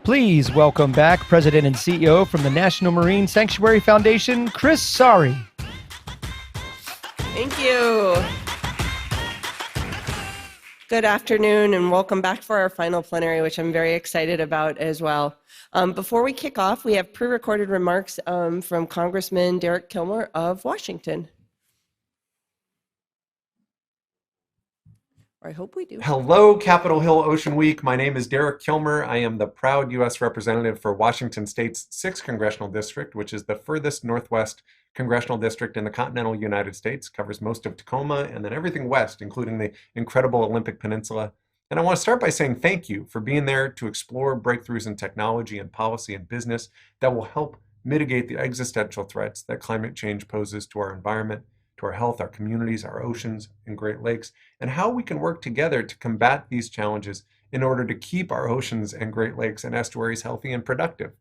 Please welcome back President and CEO from the National Marine Sanctuary Foundation, Kris Sarri. Thank you. Good afternoon and welcome back for our final plenary, which I'm very excited about as well. Before we kick off, we have pre-recorded remarks from Congressman Derek Kilmer of Washington. I hope we do. Hello, Capitol Hill Ocean Week. My name is Derek Kilmer. I am the proud U.S. representative for Washington State's 6th Congressional District, which is the furthest northwest congressional district in the continental United States, covers most of Tacoma and then everything west, including the incredible Olympic Peninsula. And I want to start by saying thank you for being there to explore breakthroughs in technology and policy and business that will help mitigate the existential threats that climate change poses to our environment, to our health, our communities, our oceans, and Great Lakes, and how we can work together to combat these challenges in order to keep our oceans and Great Lakes and estuaries healthy and productive.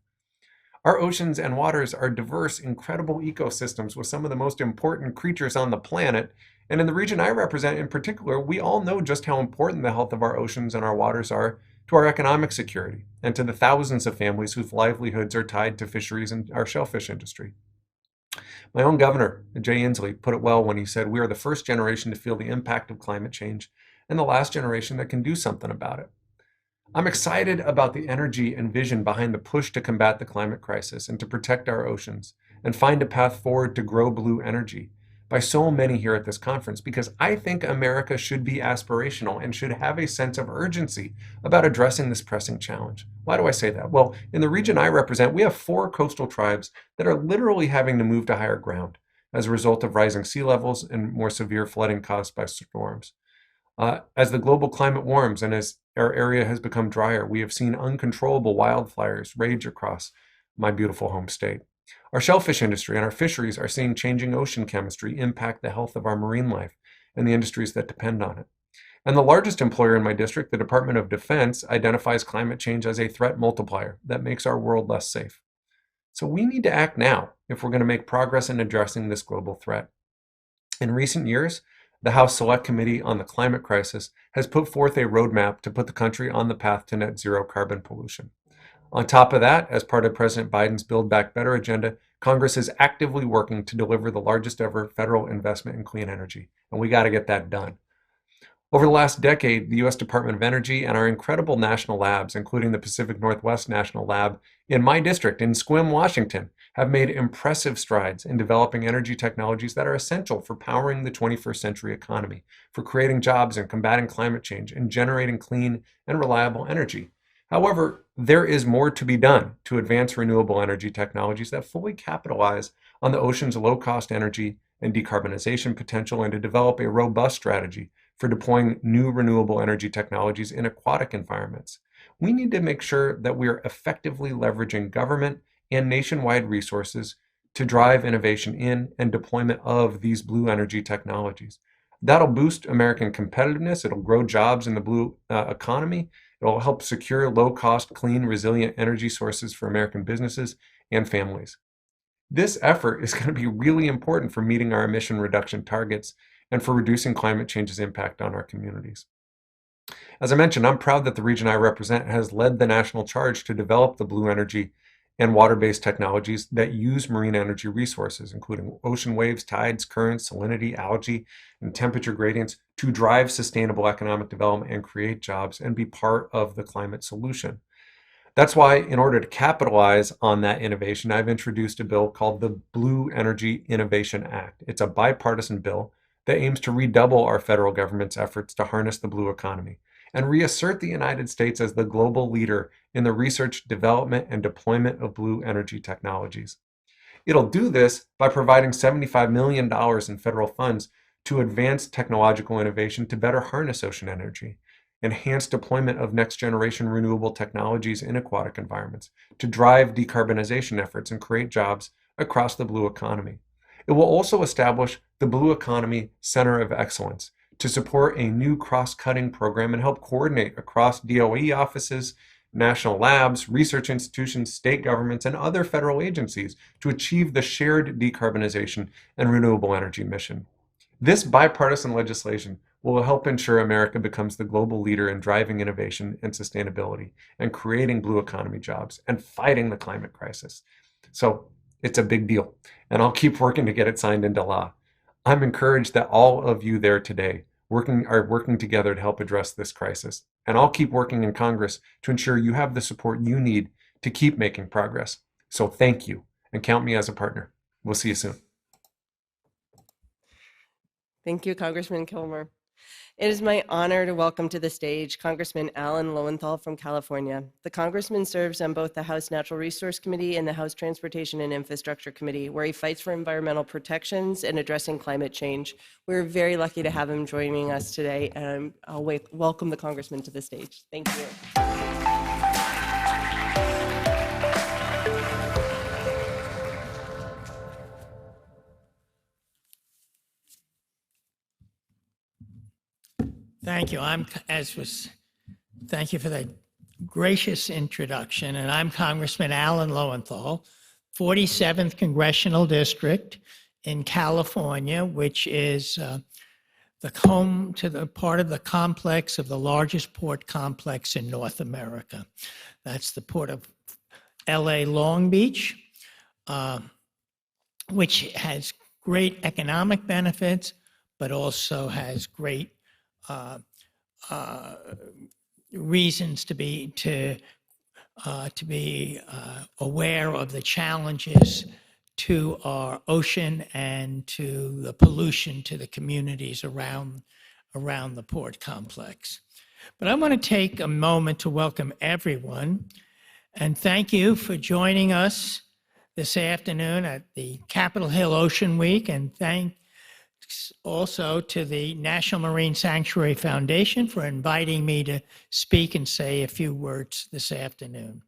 Our oceans and waters are diverse, incredible ecosystems with some of the most important creatures on the planet. And in the region I represent in particular, we all know just how important the health of our oceans and our waters are to our economic security and to the thousands of families whose livelihoods are tied to fisheries and our shellfish industry. My own governor, Jay Inslee, put it well when he said, "We are the first generation to feel the impact of climate change and the last generation that can do something about it." I'm excited about the energy and vision behind the push to combat the climate crisis and to protect our oceans and find a path forward to grow blue energy by so many here at this conference, because I think America should be aspirational and should have a sense of urgency about addressing this pressing challenge. Why do I say that? Well, in the region I represent, we have 4 coastal tribes that are literally having to move to higher ground as a result of rising sea levels and more severe flooding caused by storms. As the global climate warms and as our area has become drier, we have seen uncontrollable wildfires rage across my beautiful home state. Our shellfish industry and our fisheries are seeing changing ocean chemistry impact the health of our marine life and the industries that depend on it. And the largest employer in my district, the Department of Defense, identifies climate change as a threat multiplier that makes our world less safe. So we need to act now if we're going to make progress in addressing this global threat. In recent years, the House Select Committee on the Climate Crisis has put forth a roadmap to put the country on the path to net zero carbon pollution. On top of that, as part of President Biden's Build Back Better agenda, Congress is actively working to deliver the largest ever federal investment in clean energy, and we got to get that done. Over the last decade, the U.S. Department of Energy and our incredible national labs, including the Pacific Northwest National Lab in my district in Sequim, Washington, have made impressive strides in developing energy technologies that are essential for powering the 21st century economy, for creating jobs and combating climate change and generating clean and reliable energy. However, there is more to be done to advance renewable energy technologies that fully capitalize on the ocean's low-cost energy and decarbonization potential, and to develop a robust strategy for deploying new renewable energy technologies in aquatic environments. We need to make sure that we are effectively leveraging government and nationwide resources to drive innovation in and deployment of these blue energy technologies. That'll boost American competitiveness. It'll grow jobs in the blue economy. It'll help secure low-cost, clean, resilient energy sources for American businesses and families. This effort is going to be really important for meeting our emission reduction targets and for reducing climate change's impact on our communities. As I mentioned, I'm proud that the region I represent has led the national charge to develop the blue energy and water-based technologies that use marine energy resources, including ocean waves, tides, currents, salinity, algae, and temperature gradients, to drive sustainable economic development and create jobs and be part of the climate solution. That's why, in order to capitalize on that innovation, I've introduced a bill called the Blue Energy Innovation Act. It's a bipartisan bill that aims to redouble our federal government's efforts to harness the blue economy and reassert the United States as the global leader in the research, development, and deployment of blue energy technologies. It'll do this by providing $75 million in federal funds to advance technological innovation to better harness ocean energy, enhance deployment of next-generation renewable technologies in aquatic environments, to drive decarbonization efforts and create jobs across the blue economy. It will also establish the Blue Economy Center of Excellence to support a new cross-cutting program and help coordinate across DOE offices, national labs, research institutions, state governments, and other federal agencies to achieve the shared decarbonization and renewable energy mission. This bipartisan legislation will help ensure America becomes the global leader in driving innovation and sustainability and creating blue economy jobs and fighting the climate crisis. So it's a big deal, and I'll keep working to get it signed into law. I'm encouraged that all of you there today are working together to help address this crisis. And I'll keep working in Congress to ensure you have the support you need to keep making progress. So thank you, and count me as a partner. We'll see you soon. Thank you, Congressman Kilmer. It is my honor to welcome to the stage Congressman Alan Lowenthal from California. The Congressman serves on both the House Natural Resource Committee and the House Transportation and Infrastructure Committee, where he fights for environmental protections and addressing climate change. We're very lucky to have him joining us today, and I'll welcome the Congressman to the stage. Thank you. Thank you. Thank you for that gracious introduction. And I'm Congressman Alan Lowenthal, 47th Congressional District in California, which is the home to the part of the complex of the largest port complex in North America. That's the port of LA Long Beach, which has great economic benefits, but also has great reasons to be aware of the challenges to our ocean and to the pollution to the communities around the port complex. But I want to take a moment to welcome everyone and thank you for joining us this afternoon at the Capitol Hill Ocean Week, and thanks also to the National Marine Sanctuary Foundation for inviting me to speak and say a few words this afternoon.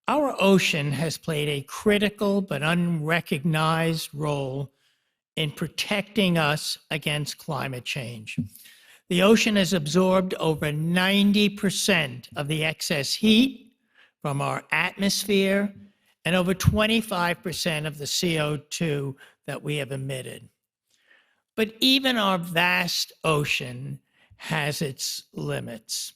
Our ocean has played a critical but unrecognized role in protecting us against climate change. The ocean has absorbed over 90% of the excess heat from our atmosphere and over 25% of the CO2 that we have emitted. But even our vast ocean has its limits.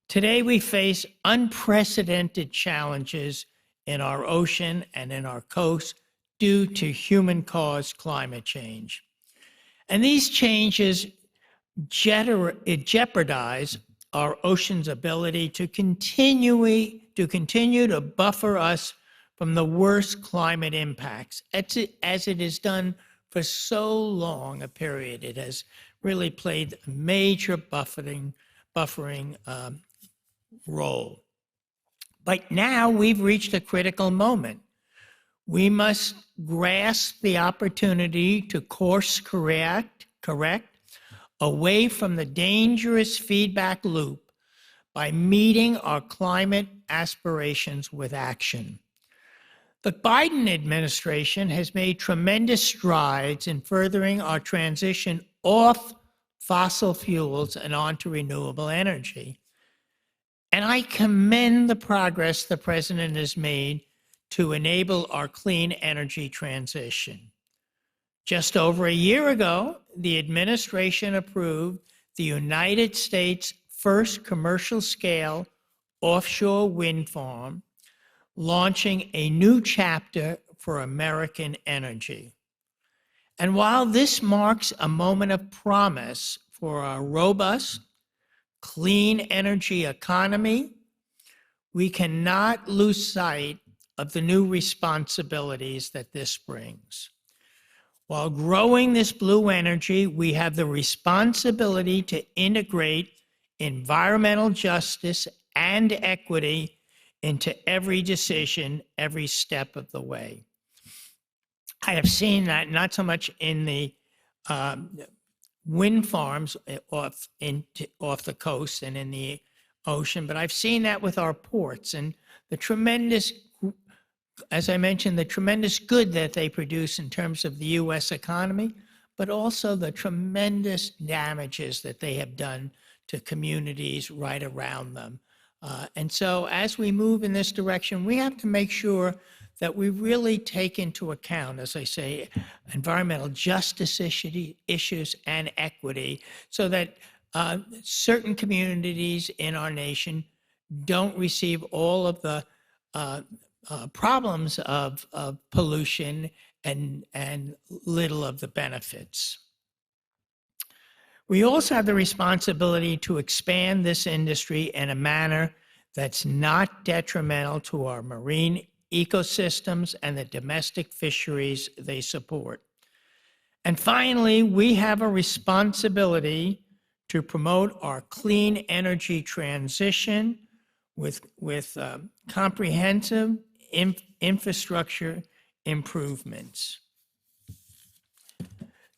Today, we face unprecedented challenges in our ocean and in our coast due to human-caused climate change. And these changes jeopardize our ocean's ability to continue to buffer us from the worst climate impacts, as it has done for so long a period. It has really played a major buffering role. But now we've reached a critical moment. We must grasp the opportunity to course correct away from the dangerous feedback loop by meeting our climate aspirations with action. The Biden administration has made tremendous strides in furthering our transition off fossil fuels and onto renewable energy. And I commend the progress the president has made to enable our clean energy transition. Just over a year ago, the administration approved the United States' first commercial-scale offshore wind farm, launching a new chapter for American energy. And while this marks a moment of promise for our robust, clean energy economy, we cannot lose sight of the new responsibilities that this brings. While growing this blue energy, we have the responsibility to integrate environmental justice and equity into every decision, every step of the way. I have seen that not so much in the wind farms off the coast and in the ocean, but I've seen that with our ports and the tremendous, as I mentioned, the tremendous good that they produce in terms of the U.S. economy, but also the tremendous damages that they have done to communities right around them. And so as we move in this direction, we have to make sure that we really take into account, as I say, environmental justice issues and equity, so that certain communities in our nation don't receive all of the problems of pollution and little of the benefits. We also have the responsibility to expand this industry in a manner that's not detrimental to our marine ecosystems and the domestic fisheries they support. And finally, we have a responsibility to promote our clean energy transition with comprehensive infrastructure improvements.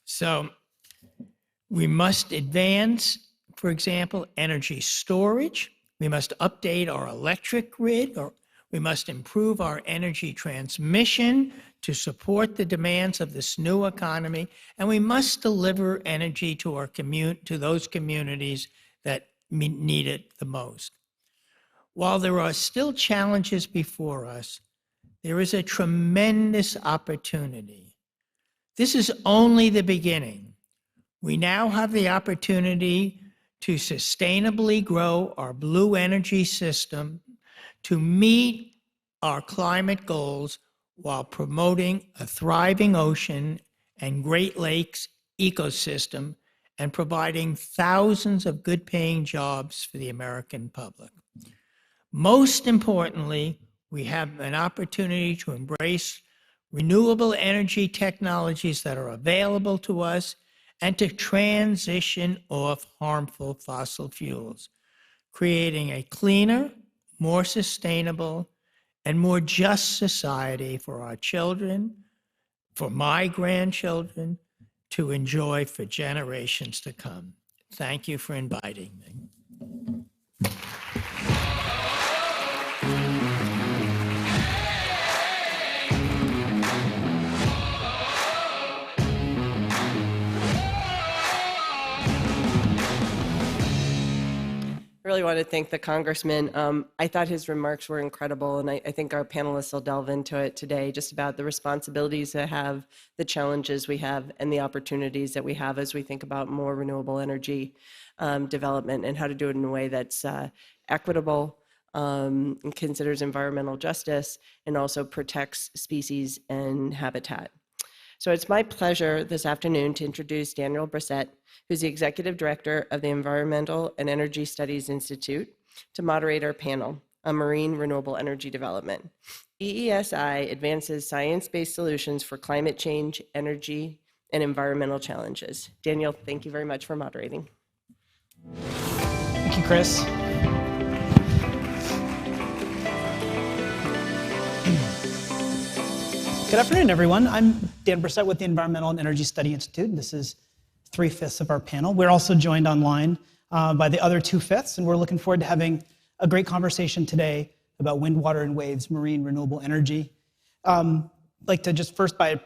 So we must advance, for example, energy storage. We must update our electric grid, or we must improve our energy transmission to support the demands of this new economy, and we must deliver energy to to those communities that need it the most. While there are still challenges before us, there is a tremendous opportunity. This is only the beginning. We now have the opportunity to sustainably grow our blue energy system to meet our climate goals while promoting a thriving ocean and Great Lakes ecosystem and providing thousands of good-paying jobs for the American public. Most importantly, we have an opportunity to embrace renewable energy technologies that are available to us and to transition off harmful fossil fuels, creating a cleaner, more sustainable, and more just society for our children, for my grandchildren, to enjoy for generations to come. Thank you for inviting me. I really want to thank the congressman. I thought his remarks were incredible, and I think our panelists will delve into it today, just about the responsibilities that have, the challenges we have, and the opportunities that we have as we think about more renewable energy development and how to do it in a way that's equitable, and considers environmental justice, and also protects species and habitat. So it's my pleasure this afternoon to introduce Daniel Bresette, who's the Executive Director of the Environmental and Energy Studies Institute, to moderate our panel on marine renewable energy development. EESI advances science-based solutions for climate change, energy, and environmental challenges. Daniel, thank you very much for moderating. Thank you, Kris. Good afternoon, everyone. I'm Dan Bresette with the Environmental and Energy Study Institute. This is 3/5 of our panel. We're also joined online by the other 2/5, and we're looking forward to having a great conversation today about wind, water, and waves, marine renewable energy. I'd like to just first by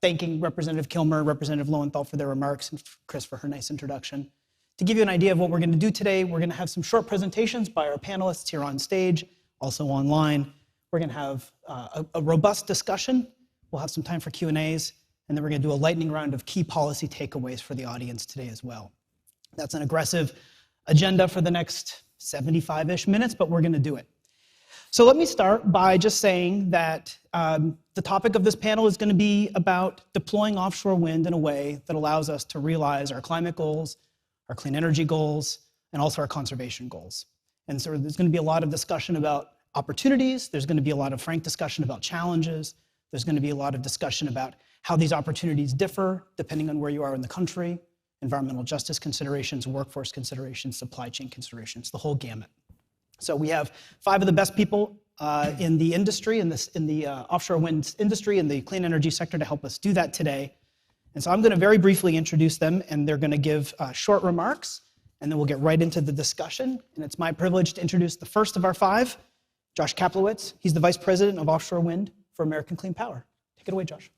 thanking Representative Kilmer, Representative Lowenthal for their remarks, and Kris for her nice introduction. To give you an idea of what we're going to do today, we're going to have some short presentations by our panelists here on stage, also online. We're going to have a robust discussion. We'll have some time for Q&As, and then we're going to do a lightning round of key policy takeaways for the audience today as well. That's an aggressive agenda for the next 75-ish minutes, but we're going to do it. So let me start by just saying that the topic of this panel is going to be about deploying offshore wind in a way that allows us to realize our climate goals, our clean energy goals, and also our conservation goals. And so there's going to be a lot of discussion about opportunities. There's going to be a lot of frank discussion about challenges. There's going to be a lot of discussion about how these opportunities differ depending on where you are in the country, environmental justice considerations, workforce considerations, supply chain considerations, the whole gamut. So we have 5 of the best people in the industry, in the offshore wind industry, in the clean energy sector to help us do that today. And so I'm going to very briefly introduce them, and they're going to give short remarks, and then we'll get right into the discussion. And it's my privilege to introduce the first of our 5, Josh Kaplowitz. He's the Vice President of Offshore Wind for American Clean Power. Take it away, Josh.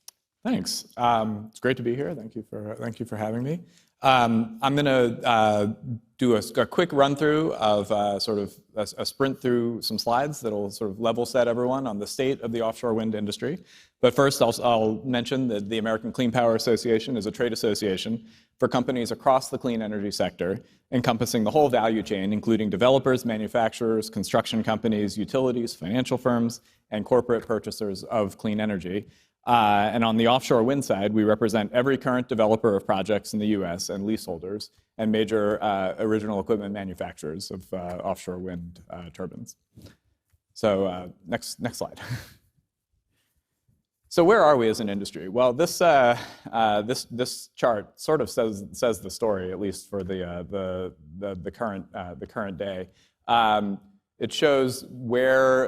Thanks. It's great to be here. Thank you for having me. I'm going to do a quick run through of sort of a sprint through some slides that'll sort of level set everyone on the state of the offshore wind industry. But first, I'll mention that the American Clean Power Association is a trade association for companies across the clean energy sector, encompassing the whole value chain, including developers, manufacturers, construction companies, utilities, financial firms, and corporate purchasers of clean energy. And on the offshore wind side, we represent every current developer of projects in the US and leaseholders and major original equipment manufacturers of offshore wind turbines. So next slide. So where are we as an industry? Well, this chart sort of says the story, at least for the current day. It shows where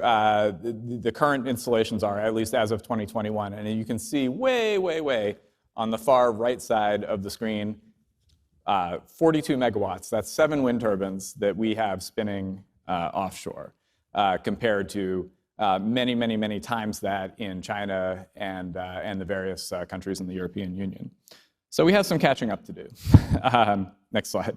the current installations are, at least as of 2021. And you can see way on the far right side of the screen, 42 megawatts. That's 7 wind turbines that we have spinning offshore, compared to many times that in China and the various countries in the European Union. So we have some catching up to do. Next slide.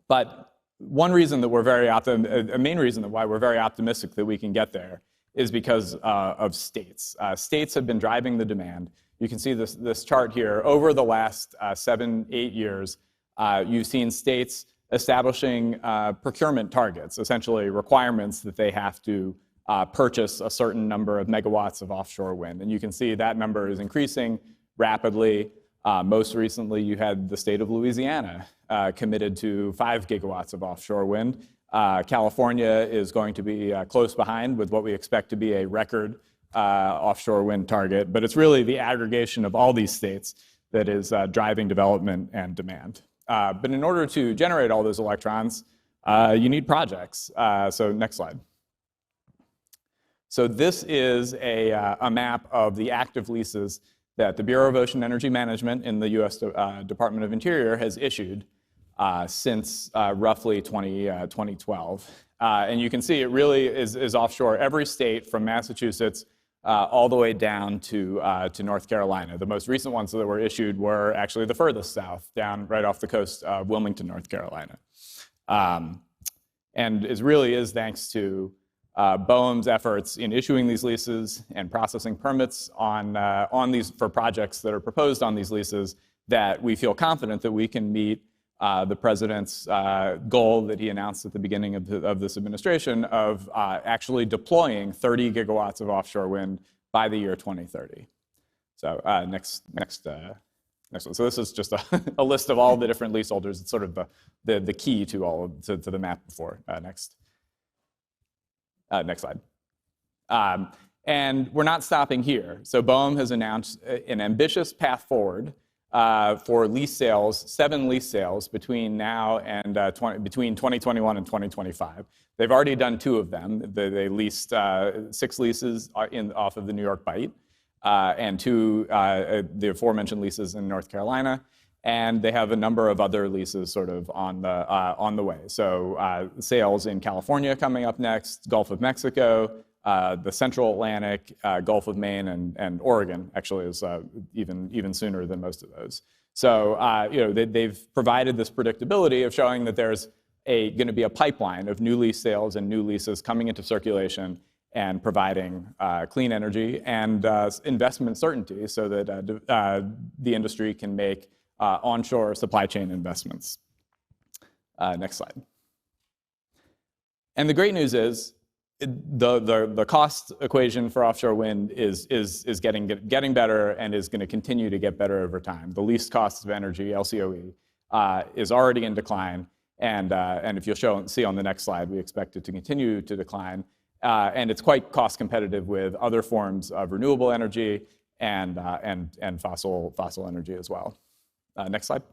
But one reason that a main reason why we're very optimistic that we can get there is because of states. States have been driving the demand. You can see this chart here. Over the last 7-8 years, you've seen states establishing procurement targets, essentially requirements that they have to purchase a certain number of megawatts of offshore wind. And you can see that number is increasing rapidly. Most recently, you had the state of Louisiana committed to 5 gigawatts of offshore wind. California is going to be close behind with what we expect to be a record offshore wind target. But it's really the aggregation of all these states that is driving development and demand. But in order to generate all those electrons, you need projects. So next slide. So this is a map of the active leases that the Bureau of Ocean Energy Management in the US Department of Interior has issued since roughly 2012. And you can see it really is offshore every state from Massachusetts all the way down to North Carolina. The most recent ones that were issued were actually the furthest south, down right off the coast of Wilmington, North Carolina. And it really is thanks to BOEM's efforts in issuing these leases and processing permits on these for projects that are proposed on these leases that we feel confident that we can meet the president's goal that he announced at the beginning of this administration of actually deploying 30 gigawatts of offshore wind by the year 2030. So next one. So this is just a list of all the different leaseholders. It's sort of the key to the map before. Next slide. And we're not stopping here. So BOEM has announced an ambitious path forward for lease sales, 7 lease sales between now and between 2021 and 2025. They've already done 2 of them. They leased 6 leases off of the New York Bight and 2 the aforementioned leases in North Carolina. And they have a number of other leases sort of on the way. So sales in California coming up next, Gulf of Mexico, the Central Atlantic, Gulf of Maine, and Oregon actually is even sooner than most of those. So they've provided this predictability of showing that there's going to be a pipeline of new lease sales and new leases coming into circulation and providing clean energy and investment certainty so that the industry can make onshore supply chain investments. Next slide. And the great news is the cost equation for offshore wind is getting better and is going to continue to get better over time. The least cost of energy, LCOE, is already in decline, and if you'll see on the next slide, we expect it to continue to decline, and it's quite cost competitive with other forms of renewable energy and fossil energy as well. Next slide.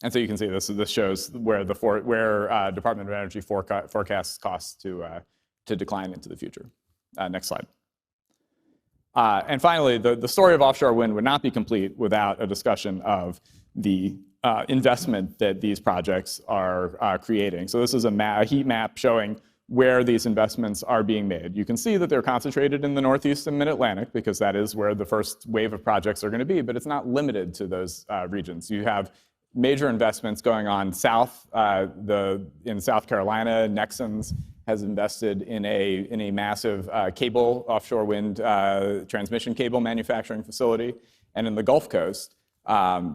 And so you can see this shows where Department of Energy forecasts costs to decline into the future. Next slide. And finally, the story of offshore wind would not be complete without a discussion of the investment that these projects are creating. So this is a heat map showing where these investments are being made. You can see that they're concentrated in the Northeast and Mid-Atlantic because that is where the first wave of projects are going to be, but it's not limited to those regions. You have major investments going on south. In South Carolina, Nexans has invested in a massive offshore wind transmission cable manufacturing facility. And in the Gulf Coast,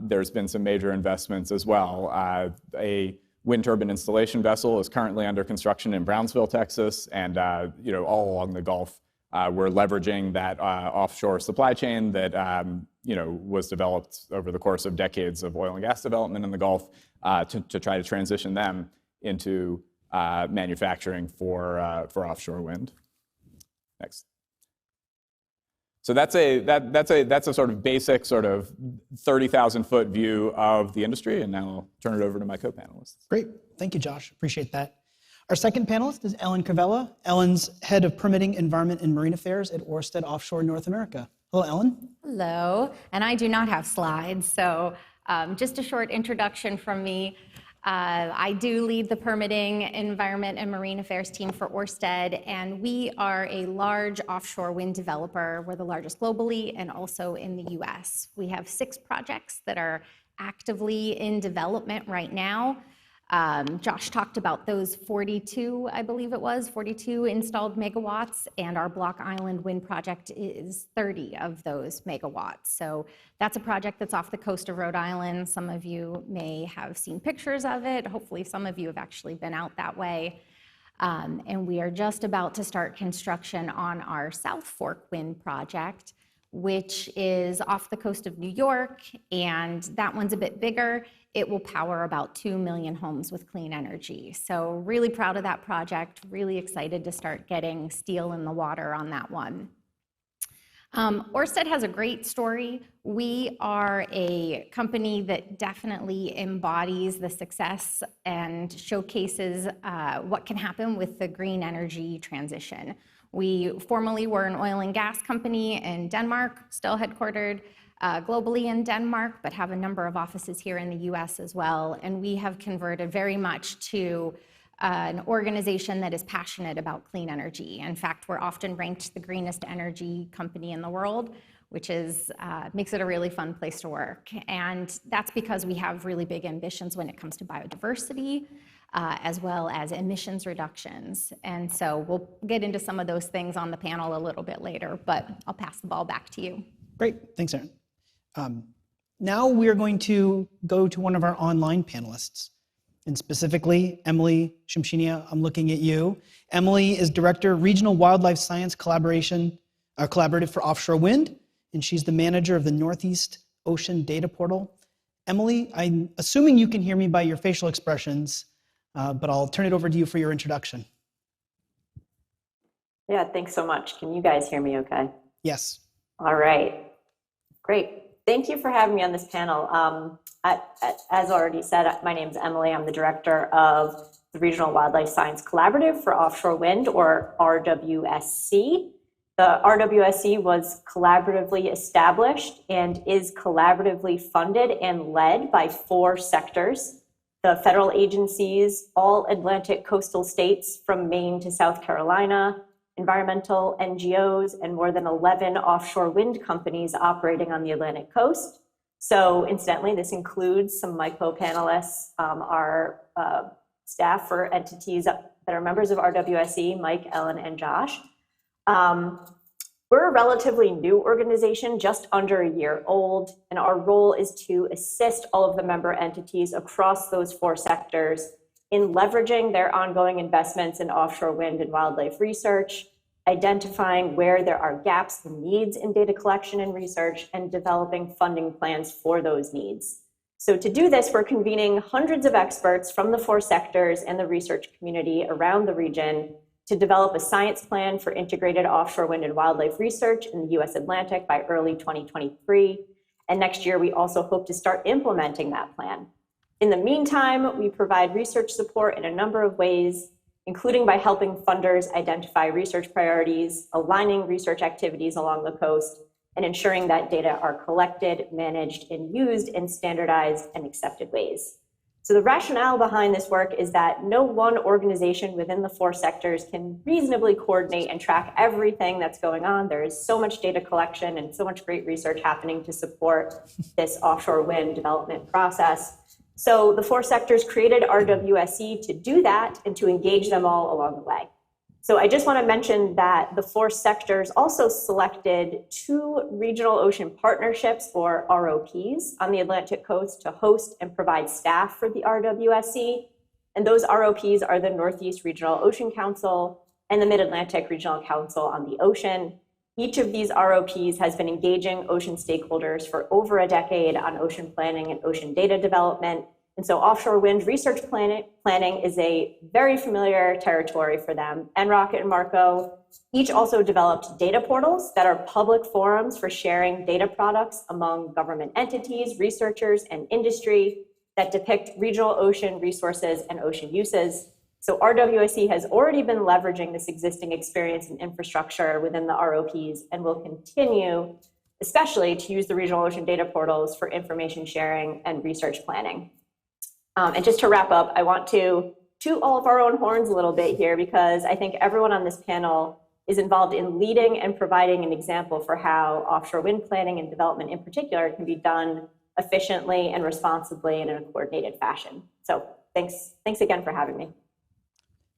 there's been some major investments as well. A wind turbine installation vessel is currently under construction in Brownsville, Texas, and all along the Gulf, we're leveraging that offshore supply chain that was developed over the course of decades of oil and gas development in the Gulf to try to transition them into manufacturing for offshore wind. Next. So that's a sort of basic sort of 30,000-foot view of the industry, and now I'll turn it over to my co-panelists. Great, thank you, Josh. Appreciate that. Our second panelist is Ellen Crivella. Ellen's head of permitting, environment, and marine affairs at Orsted Offshore North America. Hello, Ellen. Hello, and I do not have slides, so just a short introduction from me. I do lead the permitting, environment, and marine affairs team for Orsted, and we are a large offshore wind developer. We're the largest globally and also in the US. We have 6 projects that are actively in development right now. Josh talked about those 42, I believe it was, 42 installed megawatts, and our Block Island wind project is 30 of those megawatts. So that's a project that's off the coast of Rhode Island. Some of you may have seen pictures of it. Hopefully some of you have actually been out that way. And we are just about to start construction on our South Fork wind project, which is off the coast of New York, and that one's a bit bigger. It will power about 2 million homes with clean energy. So really proud of that project, really excited to start getting steel in the water on that one. Orsted has a great story. We are a company that definitely embodies the success and showcases what can happen with the green energy transition. We formerly were an oil and gas company in Denmark, still headquartered globally in Denmark, but have a number of offices here in the US as well. And we have converted very much to an organization that is passionate about clean energy. In fact, we're often ranked the greenest energy company in the world, which is makes it a really fun place to work. And that's because we have really big ambitions when it comes to biodiversity, as well as emissions reductions. And so we'll get into some of those things on the panel a little bit later, but I'll pass the ball back to you. Great, thanks, Erin. Now we're going to go to one of our online panelists, and specifically Emily Shimshinia. I'm looking at you. Emily is Director, Regional Wildlife Science Collaborative for Offshore Wind, and she's the manager of the Northeast Ocean Data Portal. Emily, I'm assuming you can hear me by your facial expressions, but I'll turn it over to you for your introduction. Yeah, thanks so much. Can you guys hear me okay? Yes. All right, great. Thank you for having me on this panel. As already said, my name is Emily. I'm the director of the Regional Wildlife Science Collaborative for Offshore Wind, or RWSC. The RWSC was collaboratively established and is collaboratively funded and led by 4 sectors: the federal agencies, all Atlantic coastal states from Maine to South Carolina, environmental NGOs, and more than 11 offshore wind companies operating on the Atlantic coast. So incidentally, this includes some of my co-panelists, our staff for entities that are members of RWSC, Mike, Ellen, and Josh. We're a relatively new organization, just under a year old, and our role is to assist all of the member entities across those 4 sectors in leveraging their ongoing investments in offshore wind and wildlife research, identifying where there are gaps and needs in data collection and research, and developing funding plans for those needs. So to do this, we're convening hundreds of experts from the 4 sectors and the research community around the region to develop a science plan for integrated offshore wind and wildlife research in the US Atlantic by early 2023. And next year, we also hope to start implementing that plan. In the meantime, we provide research support in a number of ways, including by helping funders identify research priorities, aligning research activities along the coast, and ensuring that data are collected, managed, and used in standardized and accepted ways. So the rationale behind this work is that no one organization within the 4 sectors can reasonably coordinate and track everything that's going on. There is so much data collection and so much great research happening to support this offshore wind development process. So the 4 sectors created RWSE to do that and to engage them all along the way. So I just want to mention that the 4 sectors also selected 2 regional ocean partnerships, or ROPs, on the Atlantic coast to host and provide staff for the RWSE. And those ROPs are the Northeast Regional Ocean Council and the Mid-Atlantic Regional Council on the Ocean. Each of these ROPs has been engaging ocean stakeholders for over a decade on ocean planning and ocean data development. And so offshore wind research planning is a very familiar territory for them. NROC and Marco each also developed data portals that are public forums for sharing data products among government entities, researchers, and industry that depict regional ocean resources and ocean uses. So RWSE has already been leveraging this existing experience and infrastructure within the ROPs and will continue, especially to use the regional ocean data portals for information sharing and research planning. And just to wrap up, I want to toot all of our own horns a little bit here, because I think everyone on this panel is involved in leading and providing an example for how offshore wind planning and development in particular can be done efficiently and responsibly and in a coordinated fashion. So thanks again for having me.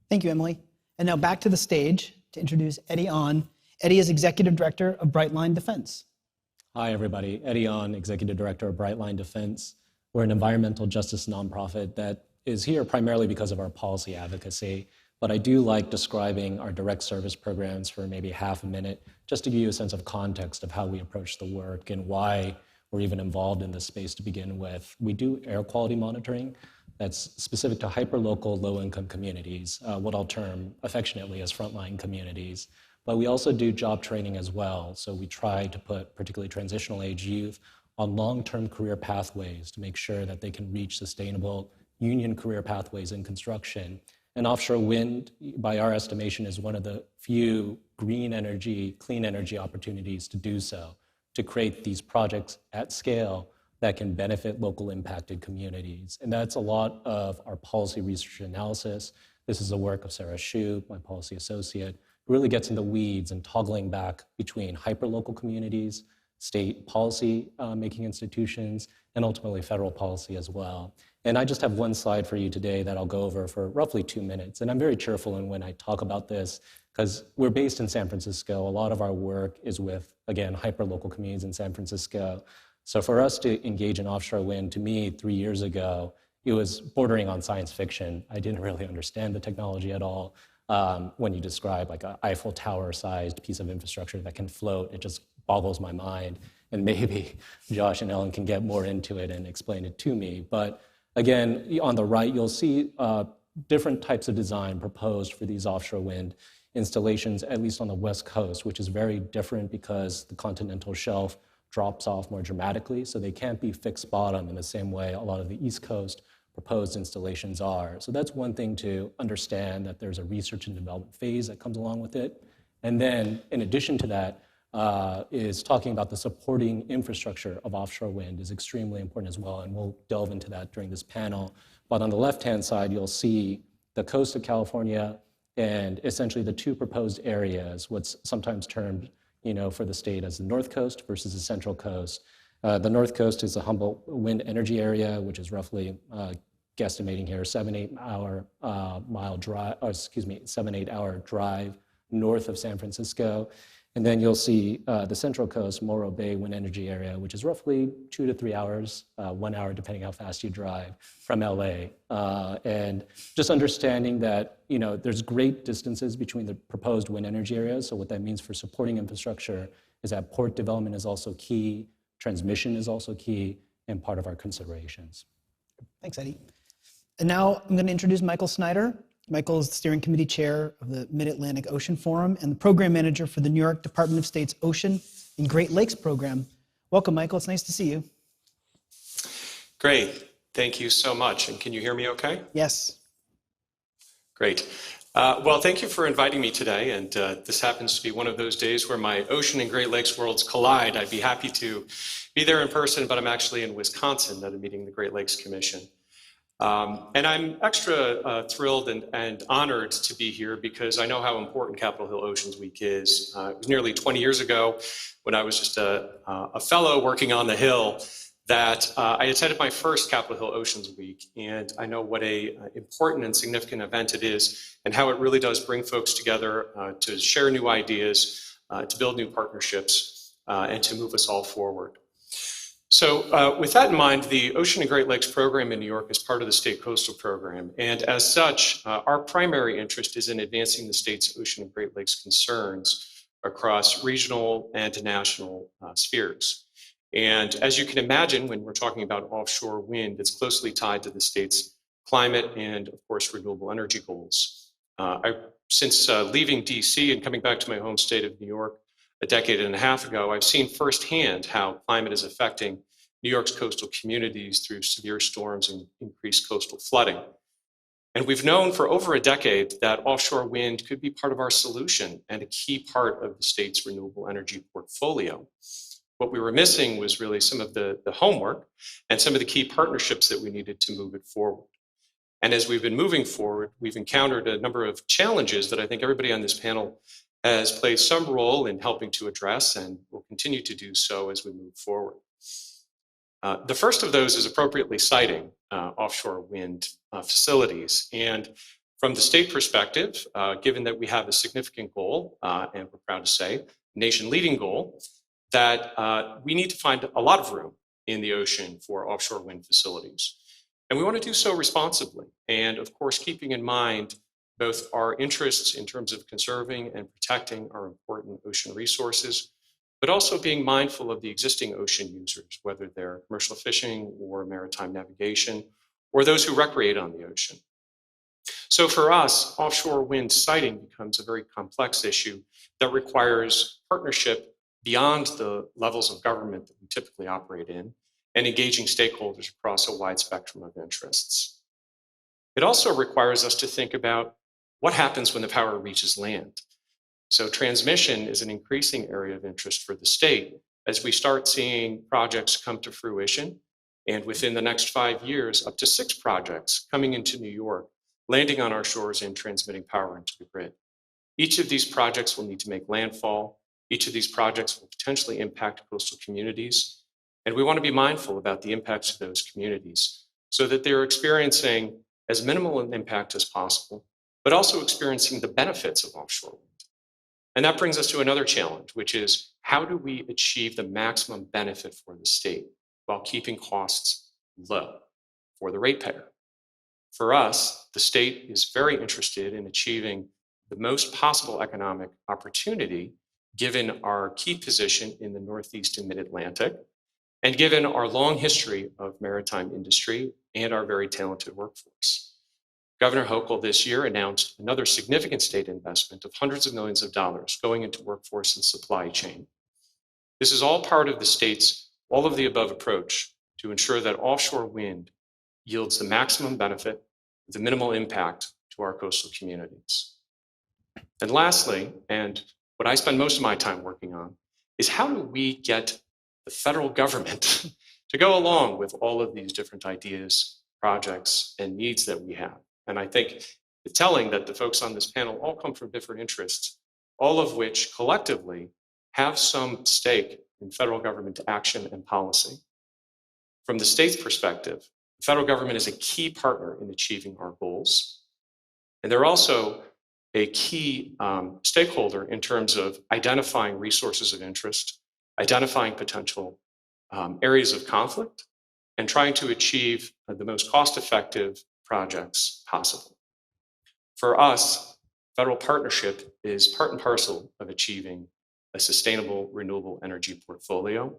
Thank you, Emily. And now back to the stage to introduce Eddie On. Eddie is Executive Director of Brightline Defense. Hi, everybody. Eddie On, Executive Director of Brightline Defense. We're an environmental justice nonprofit that is here primarily because of our policy advocacy, but I do like describing our direct service programs for maybe half a minute, just to give you a sense of context of how we approach the work and why we're even involved in this space to begin with. We do air quality monitoring that's specific to hyperlocal low-income communities, what I'll term affectionately as frontline communities. But we also do job training as well. So we try to put particularly transitional age youth on long-term career pathways to make sure that they can reach sustainable union career pathways in construction. And offshore wind, by our estimation, is one of the few green energy, clean energy opportunities to do so, to create these projects at scale that can benefit local impacted communities. And that's a lot of our policy research analysis. This is the work of Sarah Shu, my policy associate, who really gets in the weeds and toggling back between hyperlocal communities, state policy making institutions, and ultimately federal policy as well. And I just have one slide for you today that I'll go over for roughly 2 minutes. And I'm very cheerful when I talk about this, because we're based in San Francisco. A lot of our work is with, again, hyperlocal communities in San Francisco. So for us to engage in offshore wind, to me, 3 years ago, it was bordering on science fiction. I didn't really understand the technology at all. When you describe like an Eiffel Tower-sized piece of infrastructure that can float, it just boggles my mind. And maybe Josh and Ellen can get more into it and explain it to me. But again, on the right, you'll see different types of design proposed for these offshore wind installations, at least on the West Coast, which is very different because the continental shelf drops off more dramatically. So they can't be fixed bottom in the same way a lot of the East Coast proposed installations are. So that's one thing to understand, that there's a research and development phase that comes along with it. And then in addition to that, is talking about the supporting infrastructure of offshore wind is extremely important as well, and we'll delve into that during this panel. But on the left-hand side, you'll see the coast of California and essentially the 2 proposed areas, what's sometimes termed, for the state as the North Coast versus the Central Coast. The North Coast is the Humboldt wind energy area, which is roughly, guesstimating here, 7-8 hour drive north of San Francisco. And then you'll see the Central Coast, Morro Bay wind energy area, which is roughly 2 to 3 hours, 1 hour, depending how fast you drive from LA. And just understanding that, there's great distances between the proposed wind energy areas. So what that means for supporting infrastructure is that port development is also key, transmission is also key, and part of our considerations. Thanks, Eddie. And now I'm going to introduce Michael Snyder. Michael is the steering committee chair of the Mid-Atlantic Ocean Forum and the program manager for the New York Department of State's Ocean and Great Lakes program. Welcome, Michael. It's nice to see you. Great. Thank you so much. And can you hear me okay? Yes. Great. Well, thank you for inviting me today. And this happens to be one of those days where my ocean and Great Lakes worlds collide. I'd be happy to be there in person, but I'm actually in Wisconsin at a meeting of the Great Lakes Commission. And I'm extra thrilled and honored to be here because I know how important Capitol Hill Oceans Week is. It was nearly 20 years ago when I was just a fellow working on the Hill that I attended my first Capitol Hill Oceans Week, and I know what a important and significant event it is and how it really does bring folks together to share new ideas, to build new partnerships, and to move us all forward. So with that in mind, the Ocean and Great Lakes program in New York is part of the state coastal program. And as such, our primary interest is in advancing the state's ocean and Great Lakes concerns across regional and national spheres. And as you can imagine, when we're talking about offshore wind, it's closely tied to the state's climate and, of course, renewable energy goals. Since leaving DC and coming back to my home state of New York a decade and a half ago, I've seen firsthand how climate is affecting New York's coastal communities through severe storms and increased coastal flooding. And we've known for over a decade that offshore wind could be part of our solution and a key part of the state's renewable energy portfolio. What we were missing was really some of the homework and some of the key partnerships that we needed to move it forward. And as we've been moving forward, we've encountered a number of challenges that I think everybody on this panel has played some role in helping to address and will continue to do so as we move forward. The first of those is appropriately citing offshore wind facilities. And from the state perspective, given that we have a significant goal, and we're proud to say, nation-leading goal, that we need to find a lot of room in the ocean for offshore wind facilities. And we want to do so responsibly. And of course, keeping in mind both our interests in terms of conserving and protecting our important ocean resources, but also being mindful of the existing ocean users, whether they're commercial fishing or maritime navigation, or those who recreate on the ocean. So for us, offshore wind siting becomes a very complex issue that requires partnership beyond the levels of government that we typically operate in, and engaging stakeholders across a wide spectrum of interests. It also requires us to think about what happens when the power reaches land. So transmission is an increasing area of interest for the state as we start seeing projects come to fruition, and within the next 5 years, up to 6 projects coming into New York, landing on our shores and transmitting power into the grid. Each of these projects will need to make landfall. Each of these projects will potentially impact coastal communities. And we want to be mindful about the impacts of those communities so that they're experiencing as minimal an impact as possible, but also experiencing the benefits of offshore wind. And that brings us to another challenge, which is how do we achieve the maximum benefit for the state while keeping costs low for the ratepayer? For us, the state is very interested in achieving the most possible economic opportunity given our key position in the Northeast and Mid-Atlantic, and given our long history of maritime industry and our very talented workforce. Governor Hochul this year announced another significant state investment of hundreds of millions of dollars going into workforce and supply chain. This is all part of the state's all of the above approach to ensure that offshore wind yields the maximum benefit with the minimal impact to our coastal communities. And lastly, and what I spend most of my time working on, is how do we get the federal government to go along with all of these different ideas, projects, and needs that we have. And I think it's telling that the folks on this panel all come from different interests, all of which collectively have some stake in federal government action and policy. From the state's perspective, the federal government is a key partner in achieving our goals. And they're also a key stakeholder in terms of identifying resources of interest, identifying potential areas of conflict, and trying to achieve the most cost-effective projects possible. For us, federal partnership is part and parcel of achieving a sustainable renewable energy portfolio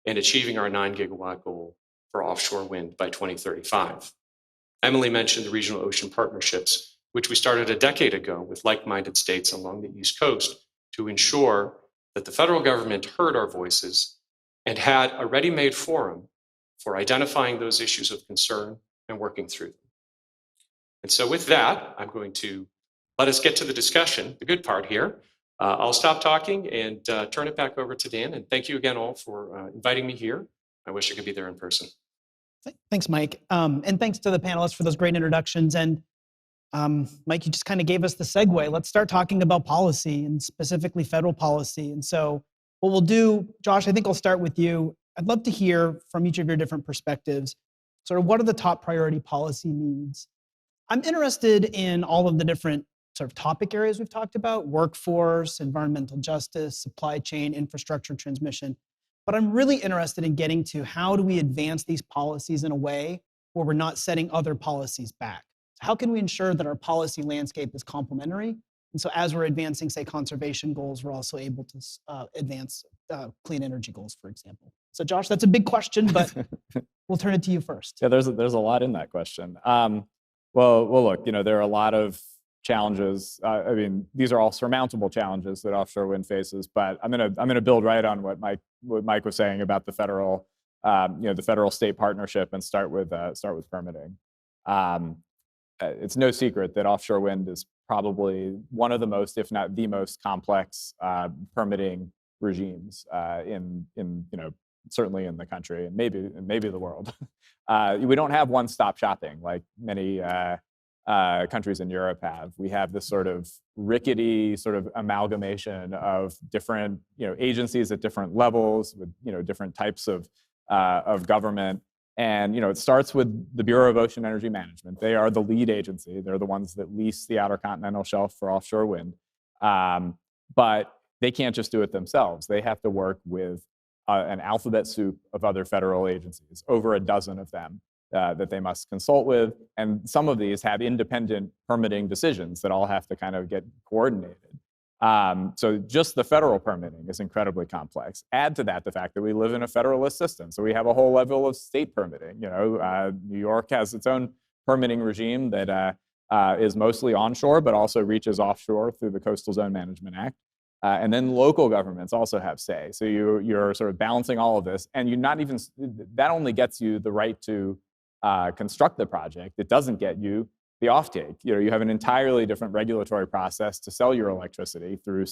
and achieving our 9-gigawatt goal for offshore wind by 2035. Emily mentioned the regional ocean partnerships, which we started a decade ago with like-minded states along the East Coast to ensure that the federal government heard our voices and had a ready-made forum for identifying those issues of concern and working through them. And so with that, I'm going to let us get to the discussion, the good part here. I'll stop talking and turn it back over to Dan. And thank you again all for inviting me here. I wish I could be there in person. Thanks, Mike. And thanks to the panelists for those great introductions. And Mike, you just kind of gave us the segue. Let's start talking about policy and specifically federal policy. And so what we'll do, Josh, I think I'll start with you. I'd love to hear from each of your different perspectives, sort of what are the top priority policy needs? I'm interested in all of the different sort of topic areas we've talked about: workforce, environmental justice, supply chain, infrastructure, transmission. But I'm really interested in getting to how do we advance these policies in a way where we're not setting other policies back? How can we ensure that our policy landscape is complementary? And so as we're advancing, say, conservation goals, we're also able to advance clean energy goals, for example. So Josh, that's a big question, but we'll turn it to you first. Yeah, there's a lot in that question. Well, look, there are a lot of challenges. I mean, these are all surmountable challenges that offshore wind faces. But I'm gonna build right on what Mike was saying about the federal, the federal-state partnership, and start with permitting. It's no secret that offshore wind is probably one of the most, if not the most, complex permitting regimes in certainly in the country and maybe the world. We don't have one-stop shopping like many countries in Europe have. We have this sort of rickety sort of amalgamation of different agencies at different levels with different types of government. And it starts with the Bureau of Ocean Energy Management. They are the lead agency. They're the ones that lease the outer continental shelf for offshore wind. But they can't just do it themselves. They have to work with an alphabet soup of other federal agencies, over a dozen of them that they must consult with. And some of these have independent permitting decisions that all have to kind of get coordinated. So just the federal permitting is incredibly complex. Add to that the fact that we live in a federalist system. So we have a whole level of state permitting. New York has its own permitting regime that is mostly onshore, but also reaches offshore through the Coastal Zone Management Act. And then local governments also have say. So you're sort of balancing all of this, and that only gets you the right to construct the project. It doesn't get you the offtake. You have an entirely different regulatory process to sell your electricity through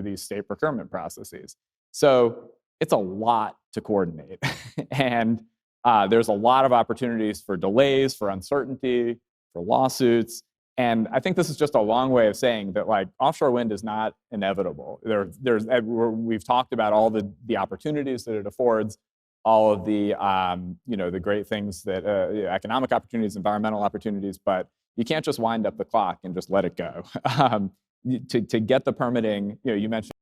these state procurement processes. So it's a lot to coordinate, and there's a lot of opportunities for delays, for uncertainty, for lawsuits. And I think this is just a long way of saying that offshore wind is not inevitable. We've talked about all the opportunities that it affords, all of the the great things that economic opportunities, environmental opportunities, but you can't just wind up the clock and just let it go. To get the permitting, you mentioned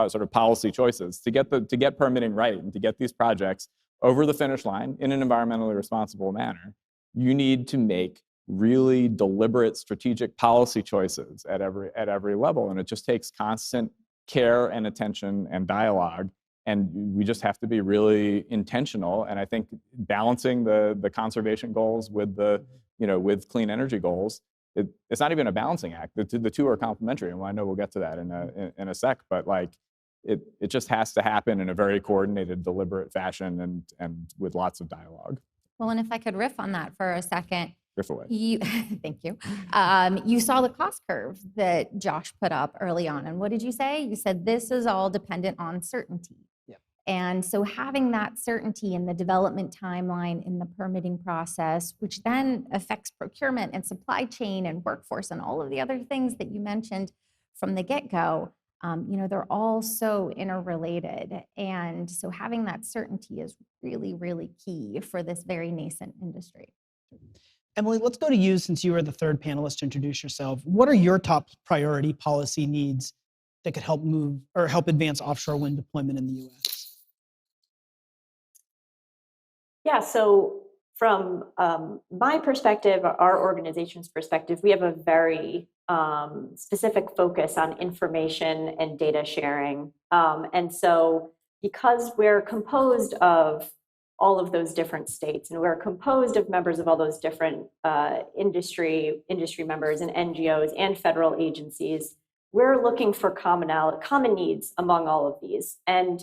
sort of policy choices. To get permitting right and to get these projects over the finish line in an environmentally responsible manner, you need to make really deliberate strategic policy choices at every level, and it just takes constant care and attention and dialogue. And we just have to be really intentional. And I think balancing the conservation goals with with clean energy goals, it's not even a balancing act. The two are complementary, and I know we'll get to that in a sec. But it just has to happen in a very coordinated, deliberate fashion, and with lots of dialogue. Well, and if I could riff on that for a second. Riff away. Thank you. You saw the cost curve that Josh put up early on. And what did you say? You said this is all dependent on certainty. Yeah. And so having that certainty in the development timeline, in the permitting process, which then affects procurement and supply chain and workforce and all of the other things that you mentioned from the get-go, they're all so interrelated. And so having that certainty is really, really key for this very nascent industry. Emily, let's go to you since you are the third panelist to introduce yourself. What are your top priority policy needs that could help advance offshore wind deployment in the U.S.? Yeah, so from my perspective, our organization's perspective, we have a very specific focus on information and data sharing. And so because we're composed of all of those different states, and we're composed of members of all those different industry members and NGOs and federal agencies, we're looking for common needs among all of these. And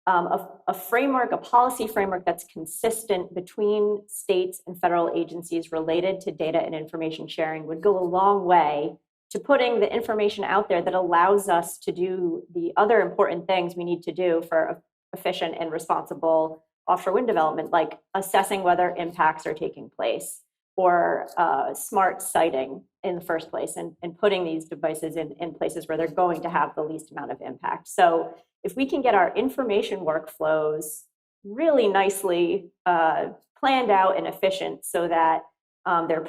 a framework, a policy framework that's consistent between states and federal agencies related to data and information sharing would go a long way to putting the information out there that allows us to do the other important things we need to do for efficient and responsible offshore wind development, like assessing whether impacts are taking place or smart siting in the first place, and putting these devices in places where they're going to have the least amount of impact. So if we can get our information workflows really nicely planned out and efficient so that they're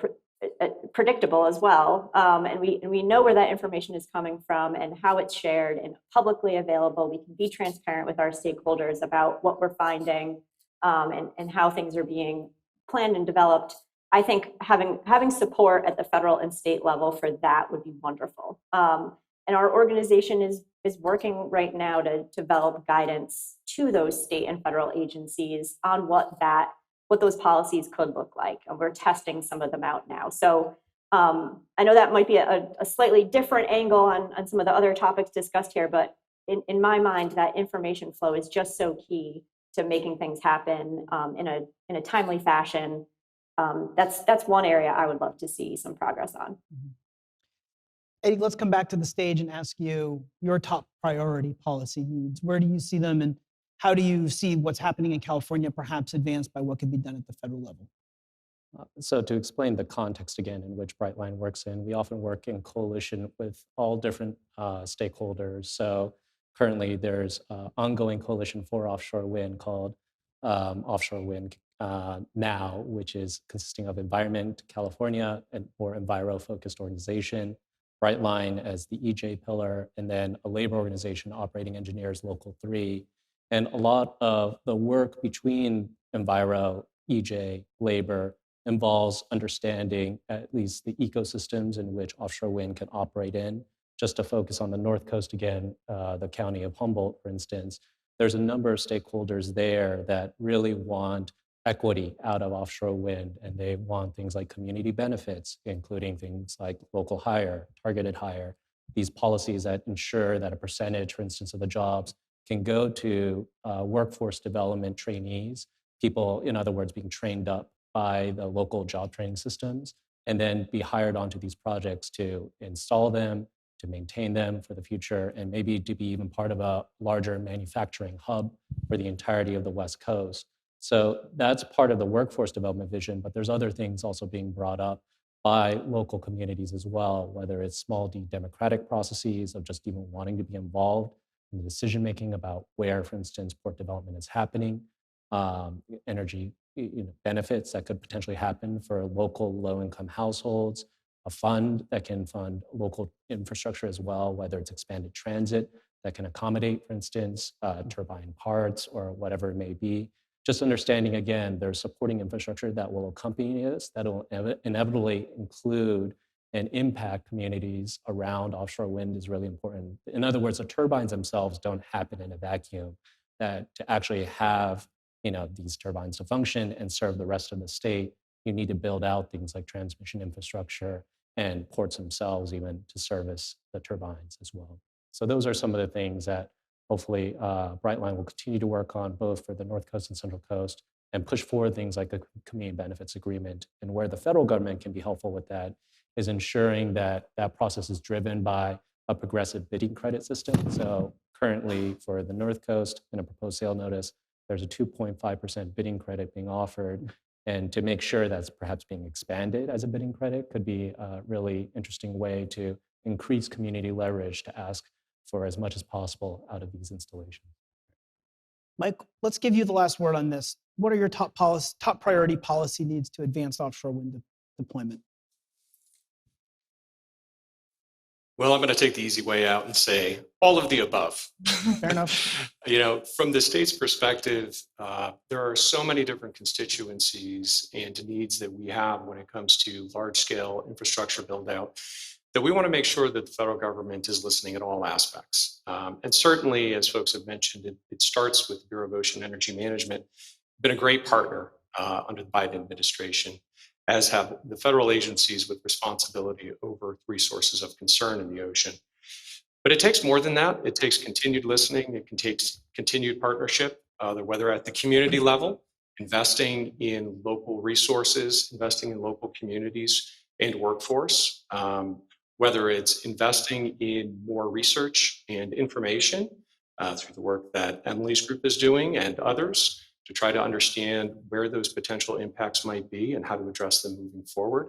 predictable as well, and we know where that information is coming from and how it's shared and publicly available, we can be transparent with our stakeholders about what we're finding, and how things are being planned and developed. I think having support at the federal and state level for that would be wonderful. And our organization is working right now to develop guidance to those state and federal agencies on what those policies could look like. And we're testing some of them out now. So I know that might be a slightly different angle on some of the other topics discussed here, but in my mind, that information flow is just so key to making things happen in a timely fashion. That's one area I would love to see some progress on. Eddie, let's come back to the stage and ask you your top priority policy needs. Where do you see them, and how do you see what's happening in California perhaps advanced by what could be done at the federal level? So to explain the context again in which Brightline works in, we often work in coalition with all different stakeholders. So currently there's an ongoing coalition for offshore wind called Offshore Wind Now, which is consisting of Environment California, and more enviro-focused organization, Brightline as the EJ pillar, and then a labor organization, Operating Engineers Local 3. And a lot of the work between enviro, EJ, labor involves understanding at least the ecosystems in which offshore wind can operate in. Just to focus on the North Coast again, the county of Humboldt, for instance, there's a number of stakeholders there that really want equity out of offshore wind, and they want things like community benefits, including things like local hire, targeted hire, these policies that ensure that a percentage, for instance, of the jobs can go to workforce development trainees, people, in other words, being trained up by the local job training systems, and then be hired onto these projects to install them, to maintain them for the future, and maybe to be even part of a larger manufacturing hub for the entirety of the West Coast. So that's part of the workforce development vision, but there's other things also being brought up by local communities as well, whether it's small d democratic processes of just even wanting to be involved in the decision-making about where, for instance, port development is happening, energy benefits that could potentially happen for local low-income households, a fund that can fund local infrastructure as well, whether it's expanded transit that can accommodate, for instance, turbine parts or whatever it may be. Just understanding, again, there's supporting infrastructure that will accompany this, that will inevitably include and impact communities around offshore wind is really important. In other words, the turbines themselves don't happen in a vacuum. That to actually have these turbines to function and serve the rest of the state, you need to build out things like transmission infrastructure and ports themselves even to service the turbines as well. So those are some of the things that hopefully Brightline will continue to work on both for the North Coast and Central Coast, and push forward things like a community benefits agreement. And where the federal government can be helpful with that is ensuring that that process is driven by a progressive bidding credit system. So currently for the North Coast, in a proposed sale notice, there's a 2.5% bidding credit being offered. And to make sure that's perhaps being expanded as a bidding credit could be a really interesting way to increase community leverage to ask for as much as possible out of these installations. Mike, let's give you the last word on this. What are your top priority policy needs to advance offshore wind deployment? Well, I'm going to take the easy way out and say all of the above. Fair enough. From the state's perspective, there are so many different constituencies and needs that we have when it comes to large-scale infrastructure build-out, that we want to make sure that the federal government is listening at all aspects. And certainly, as folks have mentioned, it starts with the Bureau of Ocean Energy Management. Been a great partner under the Biden administration, as have the federal agencies with responsibility over resources of concern in the ocean. But it takes more than that. It takes continued listening. It can take continued partnership, whether at the community level, investing in local resources, investing in local communities and workforce, whether it's investing in more research and information through the work that Emily's group is doing and others, to try to understand where those potential impacts might be and how to address them moving forward.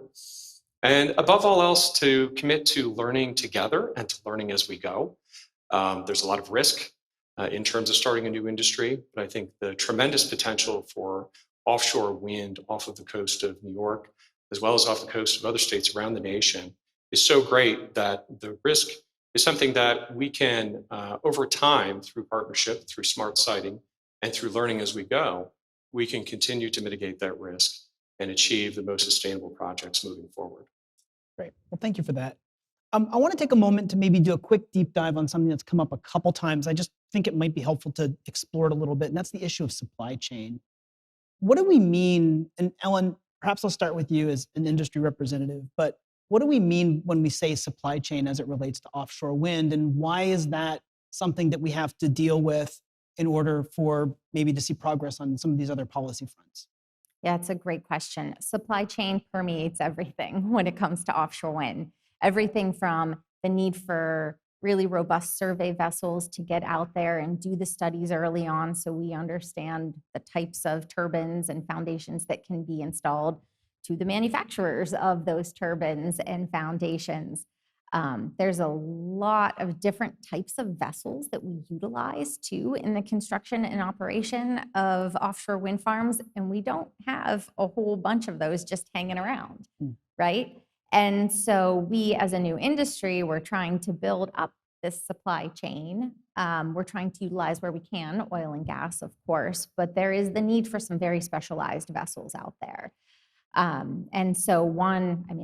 And above all else, to commit to learning together and to learning as we go. There's a lot of risk in terms of starting a new industry, but I think the tremendous potential for offshore wind off of the coast of New York, as well as off the coast of other states around the nation, is so great that the risk is something that we can, over time, through partnership, through smart siting, and through learning as we go, we can continue to mitigate that risk and achieve the most sustainable projects moving forward. Great. Well, thank you for that. I want to take a moment to maybe do a quick deep dive on something that's come up a couple times. I just think it might be helpful to explore it a little bit, and that's the issue of supply chain. What do we mean, and Ellen, perhaps I'll start with you as an industry representative, but what do we mean when we say supply chain as it relates to offshore wind, and why is that something that we have to deal with in order for maybe to see progress on some of these other policy fronts? Yeah, it's a great question. Supply chain permeates everything when it comes to offshore wind. Everything from the need for really robust survey vessels to get out there and do the studies early on so we understand the types of turbines and foundations that can be installed, to the manufacturers of those turbines and foundations. There's a lot of different types of vessels that we utilize too in the construction and operation of offshore wind farms, and we don't have a whole bunch of those just hanging around, right? And so we, as a new industry, we're trying to build up this supply chain. We're trying to utilize where we can, oil and gas, of course, but there is the need for some very specialized vessels out there. And so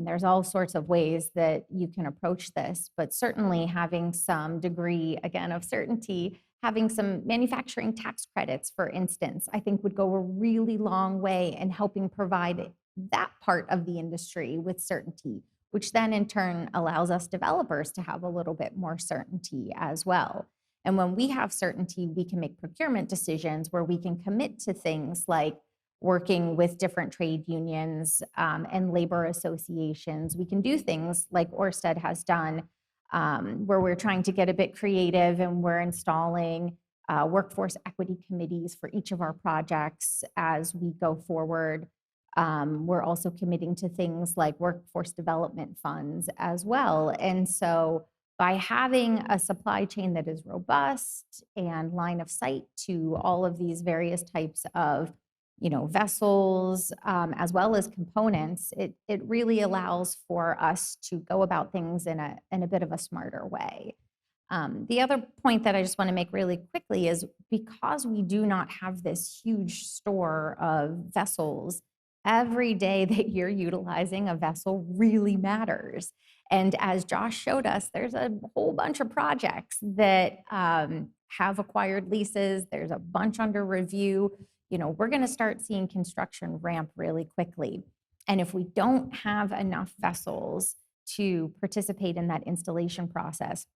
there's all sorts of ways that you can approach this, but certainly having some degree, again, of certainty, having some manufacturing tax credits, for instance, I think would go a really long way in helping provide that part of the industry with certainty, which then in turn allows us developers to have a little bit more certainty as well. And when we have certainty, we can make procurement decisions where we can commit to things like working with different trade unions and labor associations. We can do things like Orsted has done, where we're trying to get a bit creative and we're installing workforce equity committees for each of our projects as we go forward. We're also committing to things like workforce development funds as well. And so by having a supply chain that is robust and line of sight to all of these various types of vessels, as well as components, it really allows for us to go about things in a bit of a smarter way. The other point that I just want to make really quickly is because we do not have this huge store of vessels, every day that you're utilizing a vessel really matters. And as Josh showed us, there's a whole bunch of projects that have acquired leases. There's a bunch under review. We're going to start seeing construction ramp really quickly. And if we don't have enough vessels to participate in that installation process,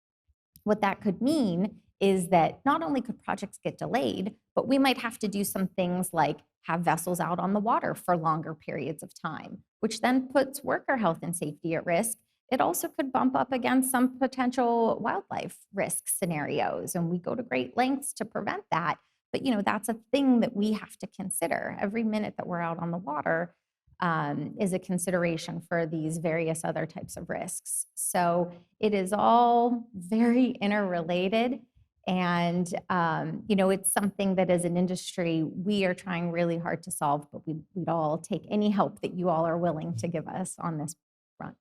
what that could mean is that not only could projects get delayed, but we might have to do some things like have vessels out on the water for longer periods of time, which then puts worker health and safety at risk. It also could bump up against some potential wildlife risk scenarios, and we go to great lengths to prevent that. But that's a thing that we have to consider. Every minute that we're out on the water is a consideration for these various other types of risks. So it is all very interrelated. And, it's something that as an industry, we are trying really hard to solve, but we'd all take any help that you all are willing to give us on this front.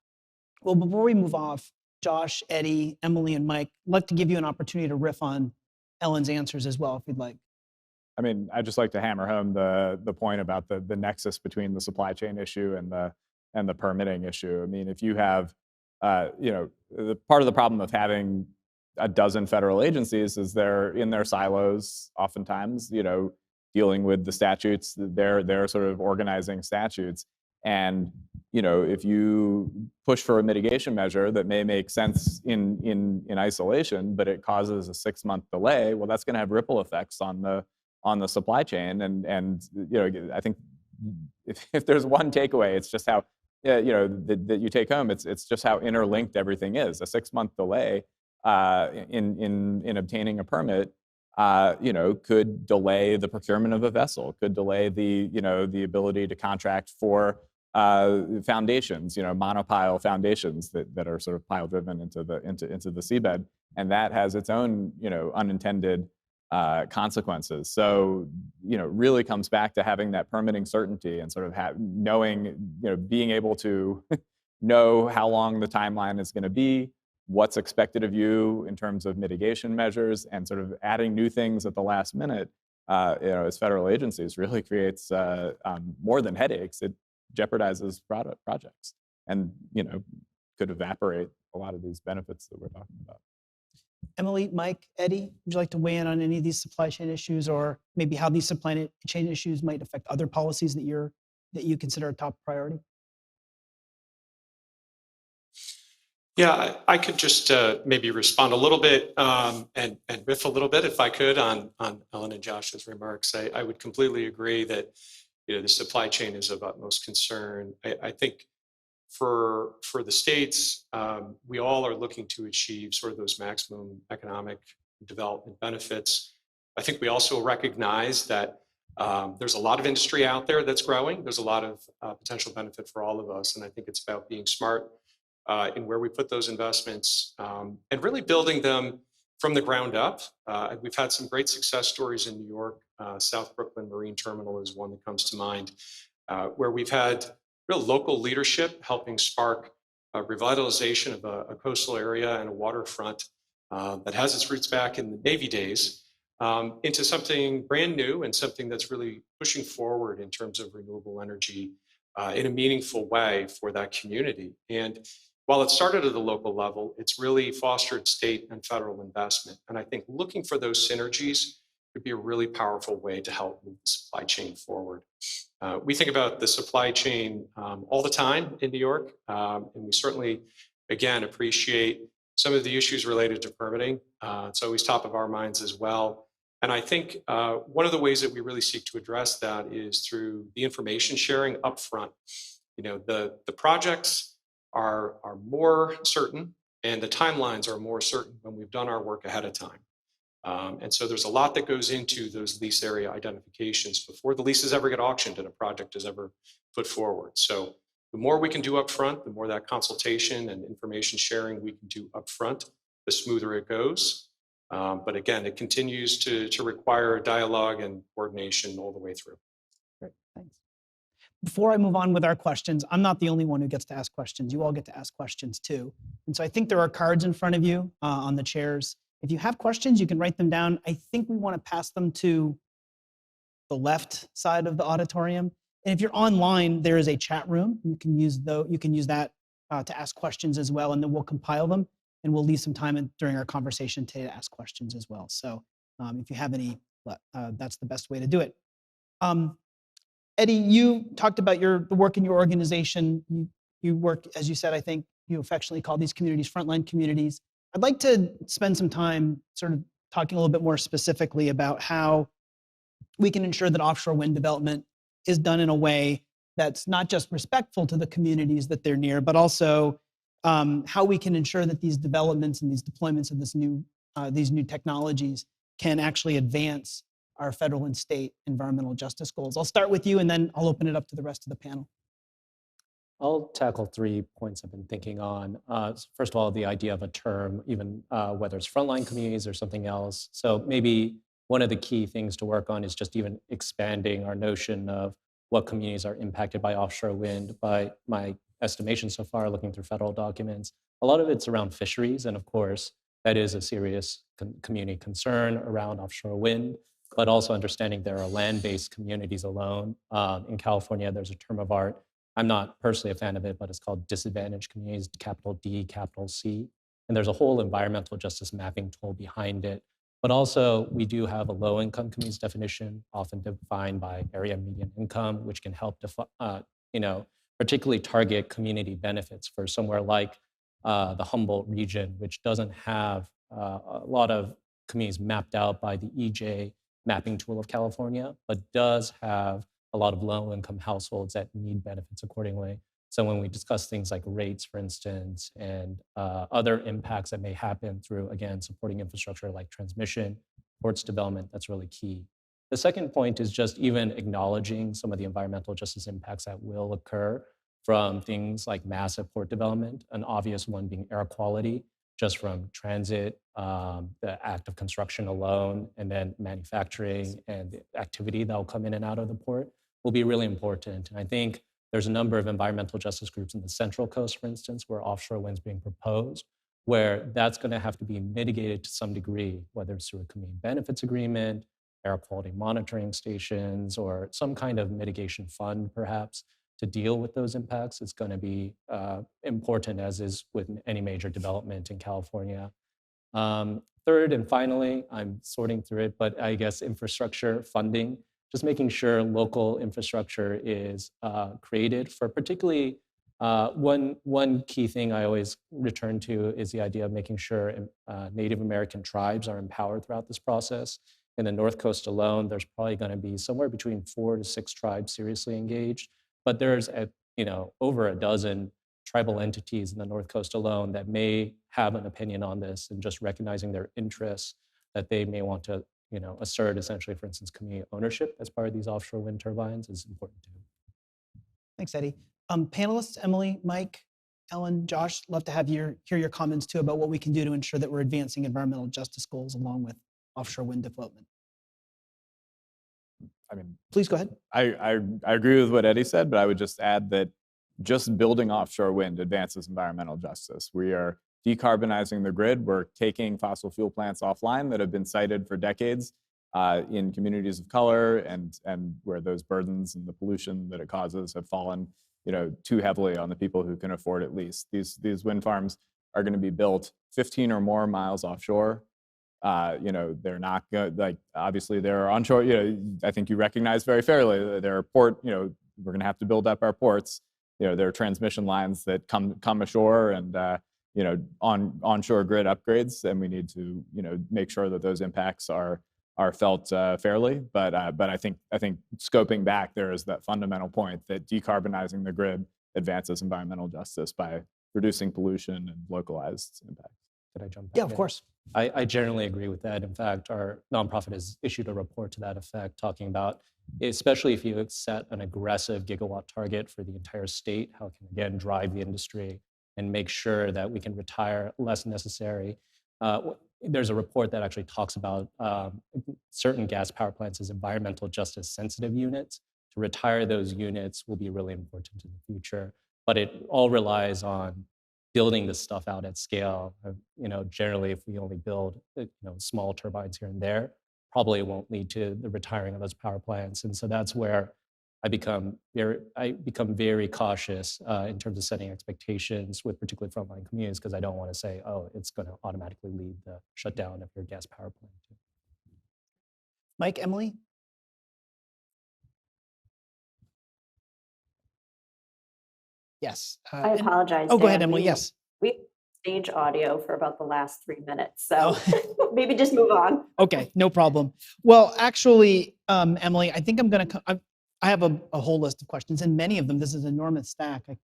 Well, before we move off, Josh, Eddie, Emily, and Mike, I'd like to give you an opportunity to riff on Ellen's answers as well, if you'd like. I'd just like to hammer home the point about the nexus between the supply chain issue and the permitting issue. If you have, the part of the problem of having a dozen federal agencies is they're in their silos oftentimes, dealing with the statutes, they're sort of organizing statutes. And, if you push for a mitigation measure that may make sense in isolation, but it causes a 6-month delay, well, that's going to have ripple effects on the supply chain. And I think if there's one takeaway, it's just how, that you take home, it's just how interlinked everything is. A 6-month delay in obtaining a permit could delay the procurement of a vessel, could delay the ability to contract for foundations, monopile foundations that are sort of pile driven into the seabed, and that has its own unintended consequences. So really comes back to having that permitting certainty and sort of knowing, being able to know how long the timeline is going to be, what's expected of you in terms of mitigation measures, and sort of adding new things at the last minute, as federal agencies really creates more than headaches. It jeopardizes projects and could evaporate a lot of these benefits that we're talking about. Emily, Mike, Eddie, would you like to weigh in on any of these supply chain issues, or maybe how these supply chain issues might affect other policies that you consider a top priority? Yeah, I could just maybe respond a little bit and riff a little bit, if I could, on Ellen and Josh's remarks. I would completely agree that the supply chain is of utmost concern. I think for the states, we all are looking to achieve sort of those maximum economic development benefits. I think we also recognize that there's a lot of industry out there that's growing. There's a lot of potential benefit for all of us, and I think it's about being smart in where we put those investments and really building them from the ground up. We've had some great success stories in New York. South Brooklyn Marine Terminal is one that comes to mind, where we've had real local leadership helping spark revitalization of a coastal area and a waterfront that has its roots back in the Navy days into something brand new and something that's really pushing forward in terms of renewable energy in a meaningful way for that community. And while it started at the local level, it's really fostered state and federal investment. And I think looking for those synergies could be a really powerful way to help move the supply chain forward. We think about the supply chain all the time in New York, and we certainly, again, appreciate some of the issues related to permitting. It's always top of our minds as well. And I think one of the ways that we really seek to address that is through the information sharing upfront. The projects are more certain and the timelines are more certain when we've done our work ahead of time. And so there's a lot that goes into those lease area identifications before the leases ever get auctioned and a project is ever put forward. So the more we can do upfront, the more that consultation and information sharing we can do upfront, the smoother it goes. But again, it continues to require dialogue and coordination all the way through. Great, thanks. Before I move on with our questions, I'm not the only one who gets to ask questions. You all get to ask questions too. And so I think there are cards in front of you on the chairs. If you have questions, you can write them down. I think we want to pass them to the left side of the auditorium. And if you're online, there is a chat room. You can use that to ask questions as well, and then we'll compile them, and we'll leave some time during our conversation today to ask questions as well. So if you have any, that's the best way to do it. Eddie, you talked about the work in your organization. You work, as you said, I think you affectionately call these communities frontline communities. I'd like to spend some time sort of talking a little bit more specifically about how we can ensure that offshore wind development is done in a way that's not just respectful to the communities that they're near, but also how we can ensure that these developments and these deployments of these new technologies can actually advance our federal and state environmental justice goals. I'll start with you, and then I'll open it up to the rest of the panel. I'll tackle 3 points I've been thinking on. First of all, the idea of a term, even whether it's frontline communities or something else. So maybe one of the key things to work on is just even expanding our notion of what communities are impacted by offshore wind. By my estimation so far, looking through federal documents, a lot of it's around fisheries. And of course, that is a serious community concern around offshore wind, but also understanding there are land-based communities alone. In California, there's a term of art. I'm not personally a fan of it, but it's called disadvantaged communities, capital D, capital C. And there's a whole environmental justice mapping tool behind it. But also, we do have a low-income communities definition, often defined by area median income, which can help particularly target community benefits for somewhere like the Humboldt region, which doesn't have a lot of communities mapped out by the EJ mapping tool of California, but does have a lot of low-income households that need benefits accordingly. So when we discuss things like rates, for instance, and other impacts that may happen through, again, supporting infrastructure like transmission, ports development, that's really key. The second point is just even acknowledging some of the environmental justice impacts that will occur from things like massive port development, an obvious one being air quality, just from transit, the act of construction alone, and then manufacturing and the activity that will come in and out of the port will be really important. And I think there's a number of environmental justice groups in the Central Coast, for instance, where offshore wind's being proposed, where that's going to have to be mitigated to some degree, whether it's through a community benefits agreement, air quality monitoring stations, or some kind of mitigation fund, perhaps, to deal with those impacts. It's going to be important, as is with any major development in California. Third, and finally, I'm sorting through it, but I guess infrastructure funding, just making sure local infrastructure is created for particularly one key thing I always return to is the idea of making sure Native American tribes are empowered throughout this process. In the North Coast alone, there's probably going to be somewhere between 4 to 6 tribes seriously engaged, but there's over a dozen tribal entities in the North Coast alone that may have an opinion on this, and just recognizing their interests that they may want to assert, essentially, for instance, community ownership as part of these offshore wind turbines is important too. Thanks, Eddie. Panelists, Emily, Mike, Ellen, Josh, love to hear your comments too about what we can do to ensure that we're advancing environmental justice goals along with offshore wind development. I mean, please go ahead. I agree with what Eddie said, but I would just add that just building offshore wind advances environmental justice. We are decarbonizing the grid. We're taking fossil fuel plants offline that have been sited for decades in communities of color, and where those burdens and the pollution that it causes have fallen, too heavily on the people who can afford it least. These wind farms are going to be built 15 or more miles offshore. They're not good. Obviously they're onshore. I think you recognize very fairly there are we're going to have to build up our ports. There are transmission lines that come ashore, and onshore grid upgrades, and we need to make sure that those impacts are felt fairly. But I think scoping back, there is that fundamental point that decarbonizing the grid advances environmental justice by reducing pollution and localized impacts. Could I jump back Yeah, of in? course. I generally agree with that. In fact, our nonprofit has issued a report to that effect, talking about, especially if you set an aggressive gigawatt target for the entire state, how it can again drive the industry and make sure that we can retire less necessary. There's a report that actually talks about certain gas power plants as environmental justice sensitive units. To retire those units will be really important in the future, but it all relies on building this stuff out at scale. Generally, if we only build small turbines here and there, probably won't lead to the retiring of those power plants. And so that's where I become very cautious in terms of setting expectations with particularly frontline communities, because I don't want to say, oh, it's going to automatically lead the shutdown of your gas power plant. Mike, Emily? Yes. I apologize. Oh, go ahead, Dan. Emily. Yes. We stage audio for about the last 3 minutes, so maybe just move on. Okay, no problem. Well, actually, Emily, I think I have a whole list of questions, and many of them, this is an enormous stack of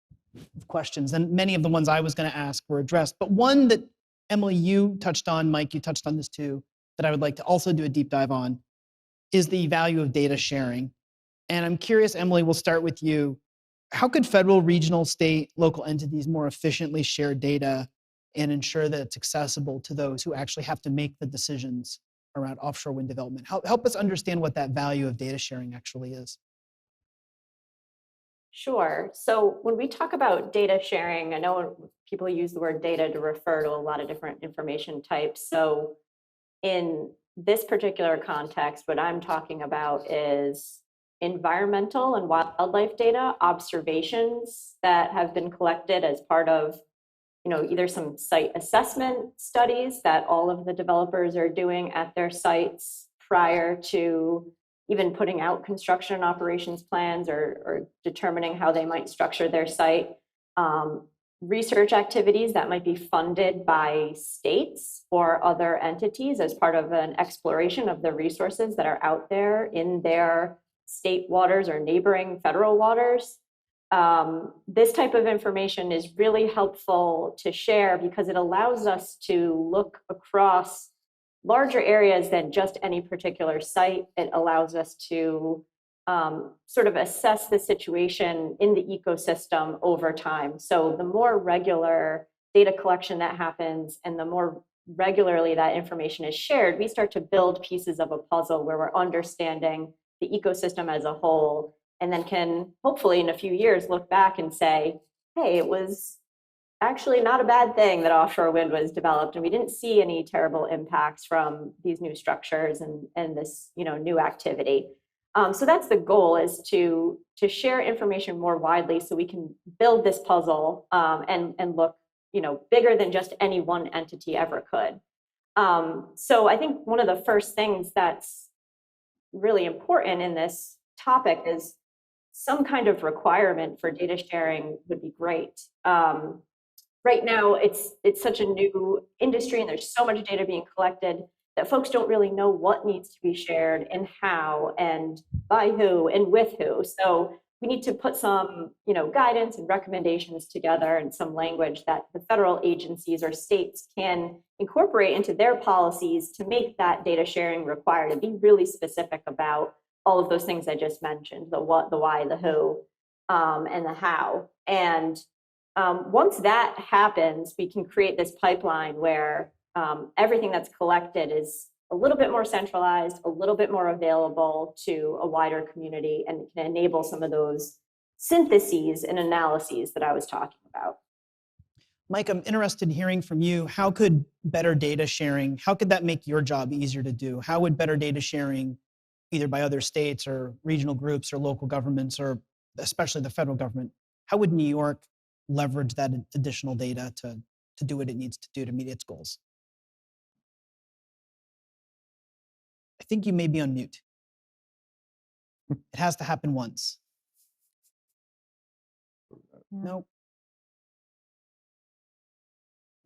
questions, and many of the ones I was going to ask were addressed. But one that, Emily, you touched on, Mike, you touched on this too, that I would like to also do a deep dive on, is the value of data sharing. And I'm curious, Emily, we'll start with you. How could federal, regional, state, local entities more efficiently share data and ensure that it's accessible to those who actually have to make the decisions around offshore wind development? Help us understand what that value of data sharing actually is. Sure. So when we talk about data sharing, I know people use the word data to refer to a lot of different information types. So in this particular context, what I'm talking about is environmental and wildlife data, observations that have been collected as part of either some site assessment studies that all of the developers are doing at their sites prior to even putting out construction and operations plans or determining how they might structure their site. Research activities that might be funded by states or other entities as part of an exploration of the resources that are out there in their state waters or neighboring federal waters. This type of information is really helpful to share because it allows us to look across larger areas than just any particular site. It allows us to sort of assess the situation in the ecosystem over time. So the more regular data collection that happens and the more regularly that information is shared, we start to build pieces of a puzzle where we're understanding the ecosystem as a whole, and then can hopefully in a few years look back and say, hey, it was actually not a bad thing that offshore wind was developed, and we didn't see any terrible impacts from these new structures and this new activity. So that's the goal, is to share information more widely so we can build this puzzle and look bigger than just any one entity ever could. So I think one of the first things that's really important in this topic is some kind of requirement for data sharing would be great. Right now, it's such a new industry and there's so much data being collected that folks don't really know what needs to be shared and how and by who and with who. So we need to put some guidance and recommendations together and some language that the federal agencies or states can incorporate into their policies to make that data sharing required, and be really specific about all of those things I just mentioned, the what, the why, the who, and the how. And once that happens, we can create this pipeline where everything that's collected is a little bit more centralized, a little bit more available to a wider community, and can enable some of those syntheses and analyses that I was talking about. Mike, I'm interested in hearing from you. How could better data sharing, how could that make your job easier to do? How would better data sharing, either by other states or regional groups or local governments, or especially the federal government, how would New York leverage that additional data to do what it needs to do to meet its goals? I think you may be on mute. It has to happen once. Nope.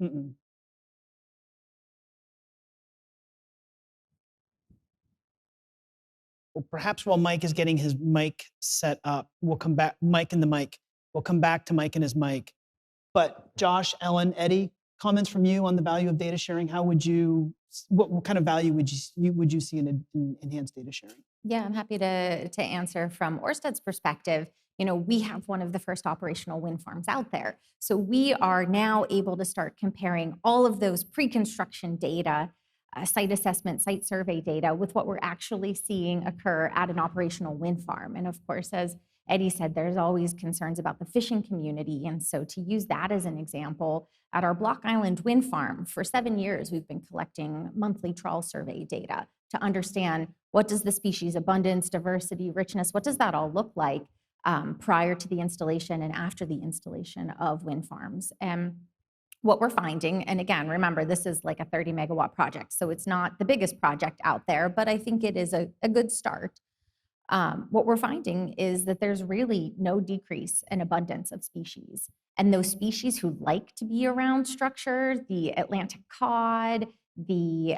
Mm-mm. Well, perhaps while Mike is getting his mic set up, we'll come back, Mike and the mic. We'll come back to Mike and his mic. But Josh, Ellen, Eddie, comments from you on the value of data sharing. How would you, what kind of value would you see in enhanced data sharing? Yeah, I'm happy to answer from Orsted's perspective. We have one of the first operational wind farms out there. So we are now able to start comparing all of those pre-construction data, site assessment, site survey data, with what we're actually seeing occur at an operational wind farm. And of course, as Eddie said, there's always concerns about the fishing community. And so to use that as an example, at our Block Island wind farm, for 7 years, we've been collecting monthly trawl survey data to understand what does the species abundance, diversity, richness, what does that all look like prior to the installation and after the installation of wind farms. And what we're finding, and again, remember, this is like a 30 megawatt project, so it's not the biggest project out there, but I think it is a good start. What we're finding is that there's really no decrease in abundance of species. And those species who like to be around structures, the Atlantic cod, the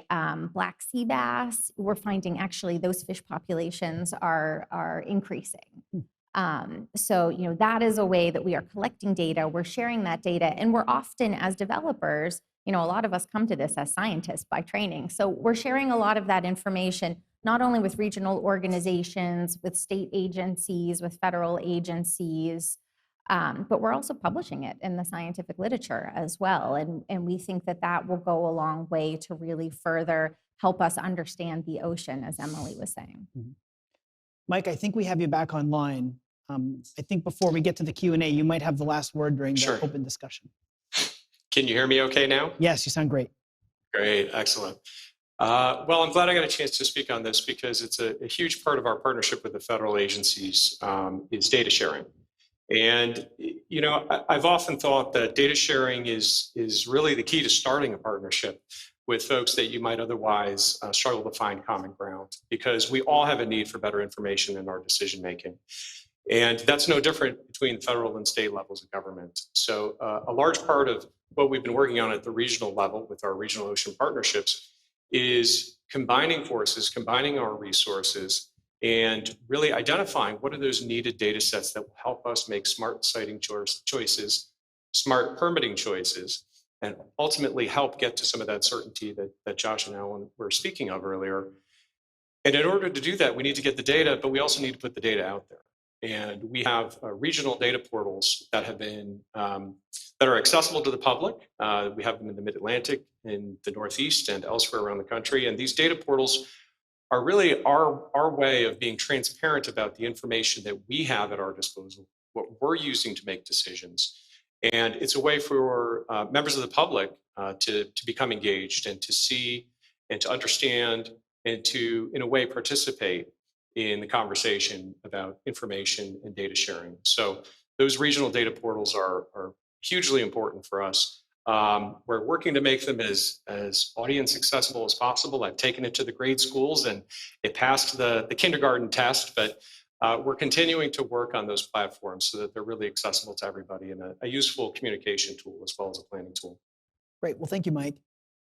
black sea bass, we're finding actually those fish populations are increasing. So, that is a way that we are collecting data, we're sharing that data, and we're often, as developers, a lot of us come to this as scientists by training. So we're sharing a lot of that information, not only with regional organizations, with state agencies, with federal agencies, but we're also publishing it in the scientific literature as well. And we think that that will go a long way to really further help us understand the ocean, as Emily was saying. Mm-hmm. Mike, I think we have you back online. I think before we get to the Q&A, you might have the last word during the open discussion. Can you hear me okay now? Yes, you sound great. Great, excellent. Well, I'm glad I got a chance to speak on this because it's a huge part of our partnership with the federal agencies is data sharing. And, I've often thought that data sharing is really the key to starting a partnership with folks that you might otherwise struggle to find common ground, because we all have a need for better information in our decision making. And that's no different between federal and state levels of government. So a large part of what we've been working on at the regional level with our regional ocean partnerships is combining forces, combining our resources, and really identifying what are those needed data sets that will help us make smart siting choices, smart permitting choices, and ultimately help get to some of that certainty that Josh and Alan were speaking of earlier. And in order to do that, we need to get the data, but we also need to put the data out there. And we have regional data portals that have been that are accessible to the public. We have them in the Mid-Atlantic, in the Northeast, and elsewhere around the country. And these data portals are really our way of being transparent about the information that we have at our disposal, what we're using to make decisions. And it's a way for members of the public to become engaged and to see and to understand and to, in a way, participate in the conversation about information and data sharing. So those regional data portals are hugely important for us. We're working to make them as audience accessible as possible. I've taken it to the grade schools and it passed the kindergarten test, but we're continuing to work on those platforms so that they're really accessible to everybody and a useful communication tool as well as a planning tool. Great, well, thank you, Mike.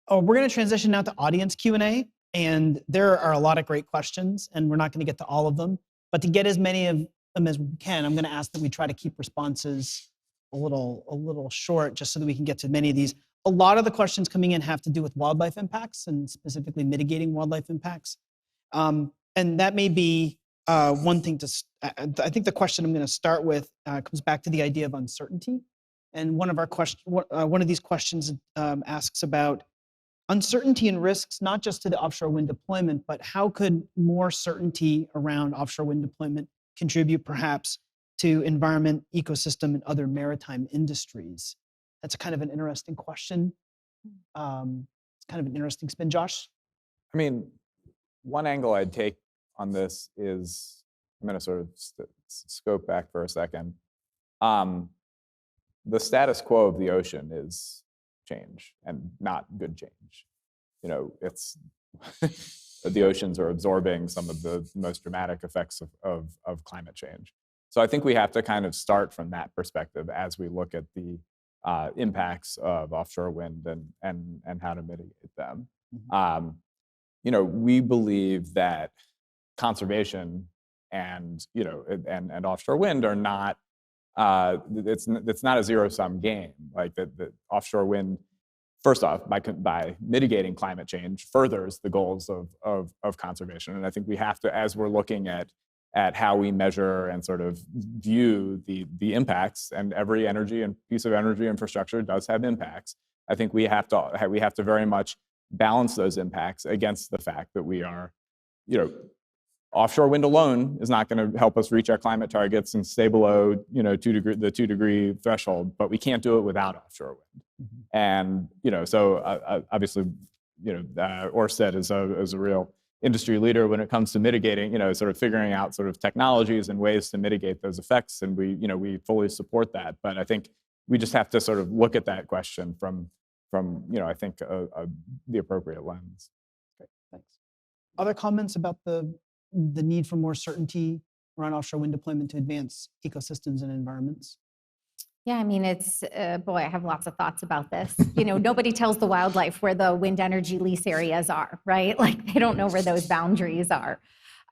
Oh, we're gonna transition now to audience Q&A. And there are a lot of great questions, and we're not going to get to all of them. But to get as many of them as we can, I'm going to ask that we try to keep responses a little short, just so that we can get to many of these. A lot of the questions coming in have to do with wildlife impacts, and specifically mitigating wildlife impacts. And that may be one thing to. I think the question I'm going to start with comes back to the idea of uncertainty. And one of these questions asks about uncertainty and risks, not just to the offshore wind deployment, but how could more certainty around offshore wind deployment contribute perhaps to environment, ecosystem, and other maritime industries? That's kind of an interesting question. It's kind of an interesting spin. Josh? I mean, one angle I'd take on this is, I'm going to sort of scope back for a second. The status quo of the ocean is change, and not good change. You know, it's the oceans are absorbing some of the most dramatic effects of climate change. So I think we have to kind of start from that perspective as we look at the impacts of offshore wind and how to mitigate them. Mm-hmm. You know, we believe that conservation and and offshore wind are not. It's not a zero-sum game. Like the offshore wind, first off, by mitigating climate change, furthers the goals of conservation. And I think we have to, as we're looking at how we measure and sort of view the impacts, and every energy and piece of energy infrastructure does have impacts. I think we have to very much balance those impacts against the fact that we are, offshore wind alone is not going to help us reach our climate targets and stay below, the 2 degree threshold, but we can't do it without offshore wind. Mm-hmm. And, so obviously, Orsted is a real industry leader when it comes to mitigating, sort of figuring out sort of technologies and ways to mitigate those effects. And we fully support that. But I think we just have to sort of look at that question from I think the appropriate lens. Great, thanks. Other comments about the need for more certainty around offshore wind deployment to advance ecosystems and environments? Yeah, I mean, it's, boy, I have lots of thoughts about this. Nobody tells the wildlife where the wind energy lease areas are, right? Like, they don't know where those boundaries are.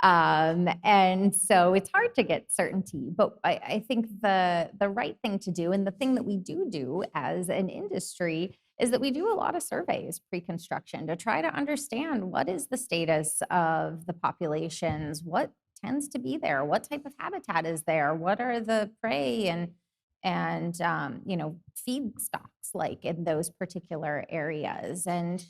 And so it's hard to get certainty, but I think the right thing to do, and the thing that we do as an industry, is that we do a lot of surveys pre-construction to try to understand what is the status of the populations, what tends to be there, what type of habitat is there, what are the prey and feed stocks like in those particular areas. And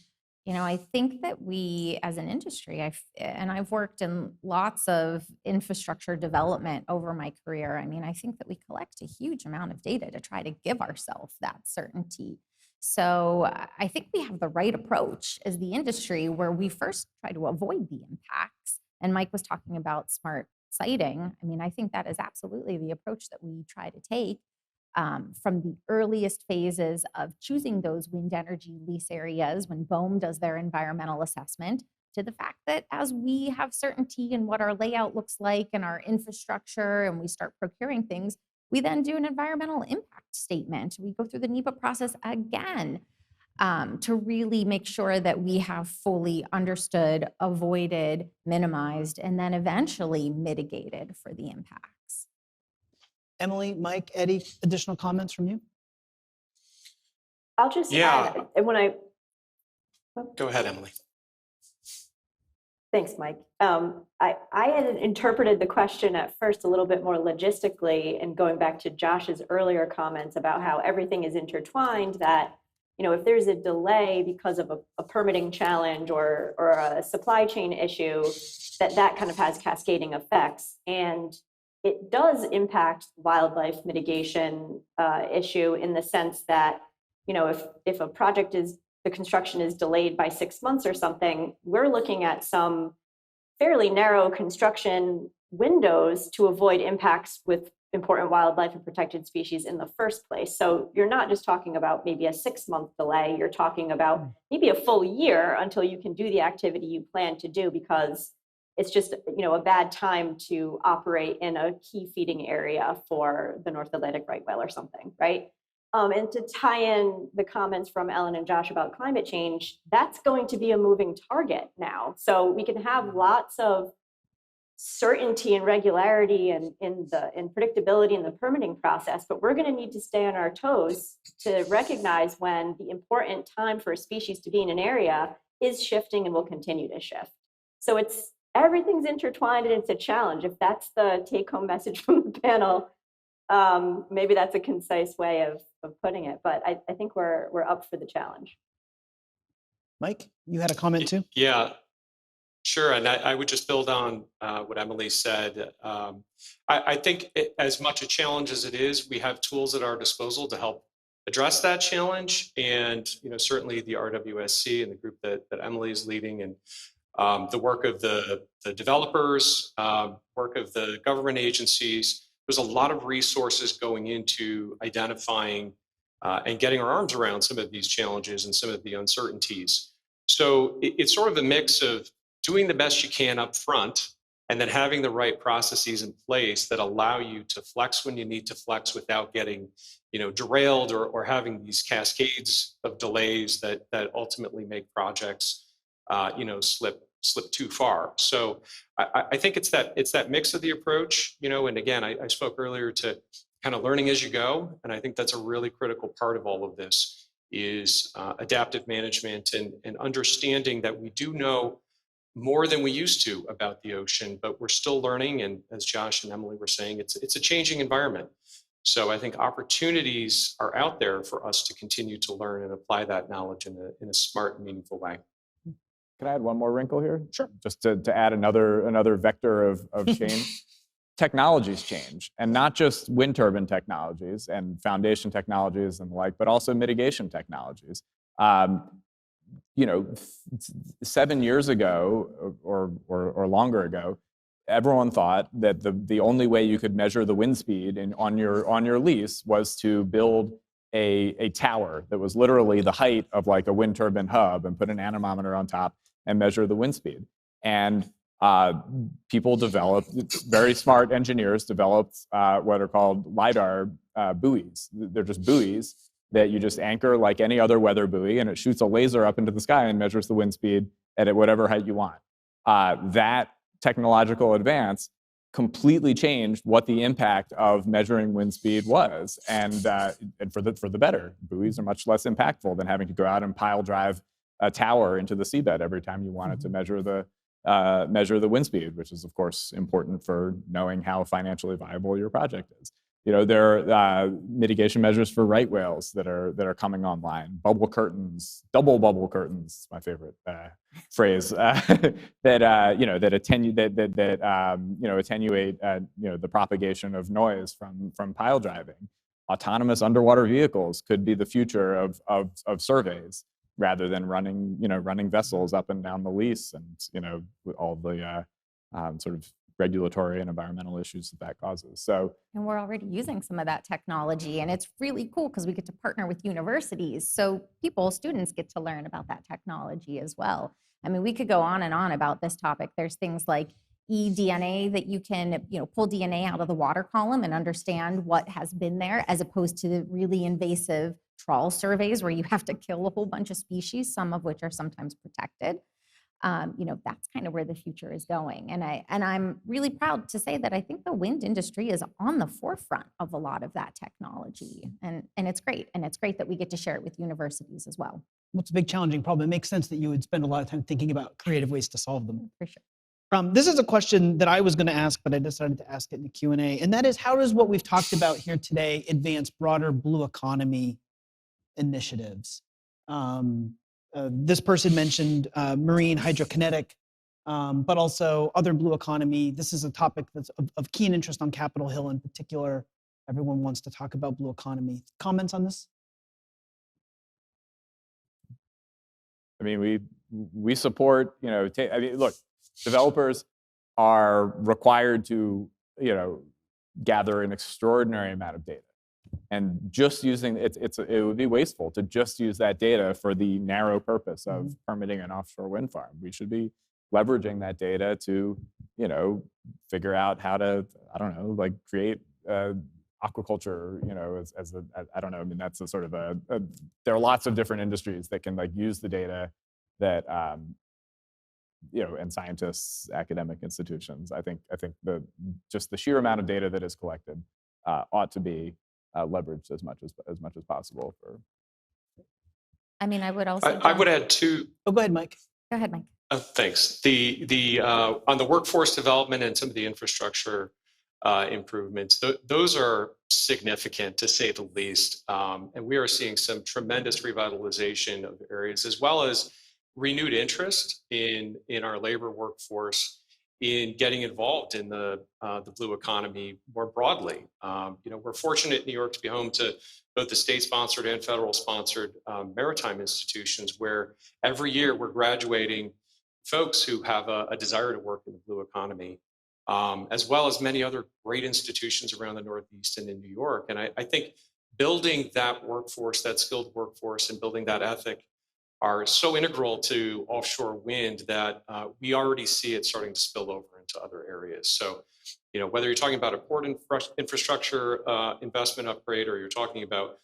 I think that we, as an industry, I've worked in lots of infrastructure development over my career. I mean, I think that we collect a huge amount of data to try to give ourselves that certainty. So I think we have the right approach as the industry, where we first try to avoid the impacts. And Mike was talking about smart siting. I mean, I think that is absolutely the approach that we try to take. From the earliest phases of choosing those wind energy lease areas when BOEM does their environmental assessment, to the fact that as we have certainty in what our layout looks like and our infrastructure, and we start procuring things, we then do an environmental impact statement. We go through the NEPA process again to really make sure that we have fully understood, avoided, minimized, and then eventually mitigated for the impacts. Emily, Mike, Eddie, additional comments from you? I'll just add, and Go ahead, Emily. Thanks, Mike. I had interpreted the question at first a little bit more logistically, and going back to Josh's earlier comments about how everything is intertwined, that, you know, if there's a delay because of a permitting challenge or a supply chain issue, that kind of has cascading effects. And it does impact wildlife mitigation issue in the sense that, you know, if a project the construction is delayed by 6 months or something, we're looking at some fairly narrow construction windows to avoid impacts with important wildlife and protected species in the first place. So you're not just talking about maybe a 6-month delay, you're talking about maybe a full year until you can do the activity you plan to do, because it's just, you know, a bad time to operate in a key feeding area for the North Atlantic right whale or something, right? And to tie in the comments from Ellen and Josh about climate change, that's going to be a moving target now. So we can have lots of certainty and regularity and in predictability in the permitting process, but we're going to need to stay on our toes to recognize when the important time for a species to be in an area is shifting and will continue to shift. So everything's intertwined and it's a challenge. If that's the take-home message from the panel, maybe that's a concise way of putting it, but I think we're up for the challenge. Mike, you had a comment too? Yeah, sure. And I would just build on what Emily said. I think as much a challenge as it is, we have tools at our disposal to help address that challenge. And, you know, certainly the RWSC and the group that Emily is leading, and the work of the developers, work of the government agencies. There's a lot of resources going into identifying and getting our arms around some of these challenges and some of the uncertainties. So it's sort of a mix of doing the best you can up front and then having the right processes in place that allow you to flex when you need to flex without getting, you know, derailed or having these cascades of delays that ultimately make projects, you know, slip too far. So I think it's that mix of the approach, you know, and again, I spoke earlier to kind of learning as you go. And I think that's a really critical part of all of this is adaptive management and understanding that we do know more than we used to about the ocean, but we're still learning. And as Josh and Emily were saying, it's a changing environment. So I think opportunities are out there for us to continue to learn and apply that knowledge in a smart and meaningful way. Can I add one more wrinkle here? Sure. Just to add another vector of change. Technologies change, and not just wind turbine technologies and foundation technologies and the like, but also mitigation technologies. You know, 7 years ago or longer ago, everyone thought that the only way you could measure the wind speed on your lease was to build a tower that was literally the height of like a wind turbine hub and put an anemometer on top and measure the wind speed. And people developed, very smart engineers developed what are called LiDAR buoys. They're just buoys that you just anchor like any other weather buoy, and it shoots a laser up into the sky and measures the wind speed at whatever height you want. That technological advance completely changed what the impact of measuring wind speed was, and for the better. Buoys are much less impactful than having to go out and pile drive a tower into the seabed every time you wanted to measure the wind speed, which is of course important for knowing how financially viable your project is. You know, there are mitigation measures for right whales that are coming online. Bubble curtains, double bubble curtains, my favorite phrase. That you know, that attenuate the propagation of noise from pile driving. Autonomous underwater vehicles could be the future of surveys, rather than running vessels up and down the lease, and you know, with all the sort of regulatory and environmental issues that causes. So, and we're already using some of that technology, and it's really cool because we get to partner with universities. So students get to learn about that technology as well. I mean, we could go on and on about this topic. There's things like eDNA that you can, pull DNA out of the water column and understand what has been there, as opposed to the really invasive trawl surveys where you have to kill a whole bunch of species, some of which are sometimes protected. That's kind of where the future is going. And I'm really proud to say that I think the wind industry is on the forefront of a lot of that technology. And it's great. And it's great that we get to share it with universities as well. What's a big challenging problem? It makes sense that you would spend a lot of time thinking about creative ways to solve them. For sure. This is a question that I was going to ask, but I decided to ask it in the Q&A. And that is, how does what we've talked about here today advance broader blue economy initiatives? This person mentioned marine hydrokinetic, but also other blue economy. This is a topic that's of keen interest on Capitol Hill in particular. Everyone wants to talk about blue economy. Comments on this? I mean, we support, look, developers are required to, gather an extraordinary amount of data. And just using it would be wasteful to just use that data for the narrow purpose of permitting an offshore wind farm. We should be leveraging that data to, figure out how to, create aquaculture, I don't know. I mean, that's a sort of there are lots of different industries that can use the data that, and scientists, academic institutions. I think just the sheer amount of data that is collected ought to be leveraged as much as possible. I mean, I would also. I would add two. Oh, go ahead, Mike. Go ahead, Mike. Thanks. The on the workforce development and some of the infrastructure improvements, those are significant to say the least. And we are seeing some tremendous revitalization of areas, as well as renewed interest in our labor workforce in getting involved in the blue economy more broadly. We're fortunate in New York to be home to both the state-sponsored and federal-sponsored maritime institutions, where every year we're graduating folks who have a desire to work in the blue economy, as well as many other great institutions around the Northeast and in New York. And I think building that workforce, that skilled workforce, and building that ethic are so integral to offshore wind that we already see it starting to spill over into other areas. So, whether you're talking about a port infrastructure investment upgrade, or you're talking about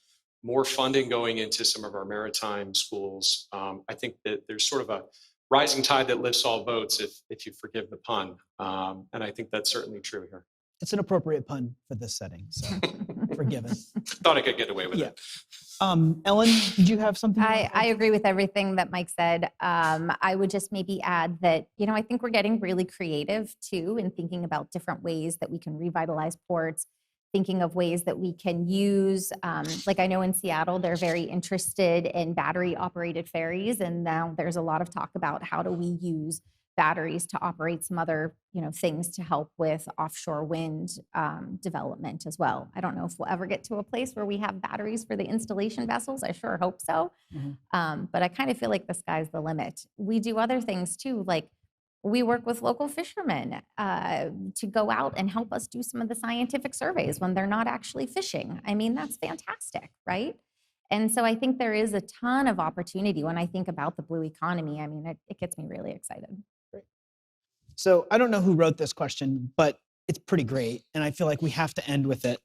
more funding going into some of our maritime schools, I think that there's sort of a rising tide that lifts all boats, if you forgive the pun. And I think that's certainly true here. It's an appropriate pun for this setting, so forgiven. Thought I could get away with it. Ellen, did you have something? I agree with everything that Mike said. I would just maybe add that, I think we're getting really creative too in thinking about different ways that we can revitalize ports, thinking of ways that we can use, like I know in Seattle, they're very interested in battery operated ferries. And now there's a lot of talk about how do we use batteries to operate some other, things to help with offshore wind development as well. I don't know if we'll ever get to a place where we have batteries for the installation vessels. I sure hope so. But I kind of feel like the sky's the limit. We do other things too, like we work with local fishermen to go out and help us do some of the scientific surveys when they're not actually fishing. I mean, that's fantastic, right? And so I think there is a ton of opportunity when I think about the blue economy. I mean, it gets me really excited. So I don't know who wrote this question, but it's pretty great. And I feel like we have to end with it.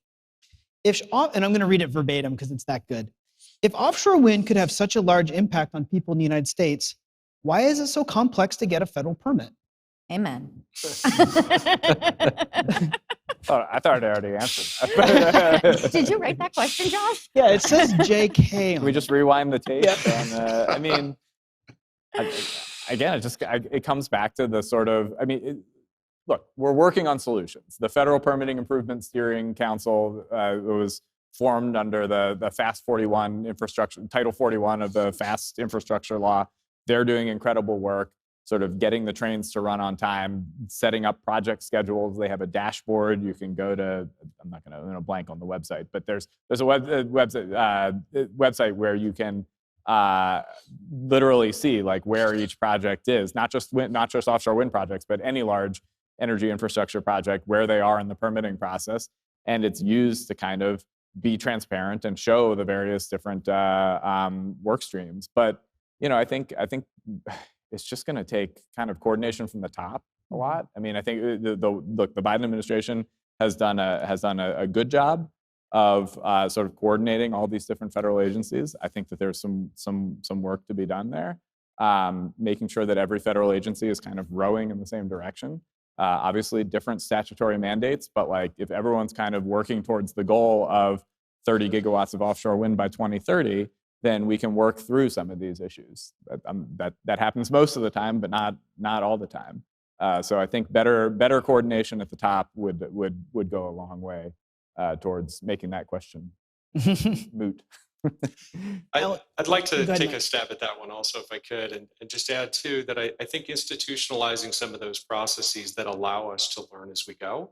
And I'm going to read it verbatim because it's that good. If offshore wind could have such a large impact on people in the United States, why is it so complex to get a federal permit? Amen. I thought I already answered that. Did you write that question, Josh? Yeah, it says JK. Can we just rewind the tape? And, again, it comes back to the sort of, look, we're working on solutions. The Federal Permitting Improvement Steering Council was formed under the FAST 41 infrastructure, Title 41 of the FAST infrastructure law. They're doing incredible work, sort of getting the trains to run on time, setting up project schedules. They have a dashboard. You can go to, I'm not going to blank on the website, but there's a website where you can literally see where each project is, not just offshore wind projects, but any large energy infrastructure project, where they are in the permitting process. And it's used to kind of be transparent and show the various different work streams. But I think it's just going to take kind of coordination from the top a lot. I think the Biden administration has done a good job of sort of coordinating all these different federal agencies. I think that there's some work to be done there. making sure that every federal agency is kind of rowing in the same direction. Obviously, different statutory mandates, but like if everyone's kind of working towards the goal of 30 gigawatts of offshore wind by 2030, then we can work through some of these issues. That happens most of the time, but not all the time. So I think better coordination at the top would go a long way towards making that question moot. I'd like to take a stab at that one also, if I could, and just add too that I think institutionalizing some of those processes that allow us to learn as we go.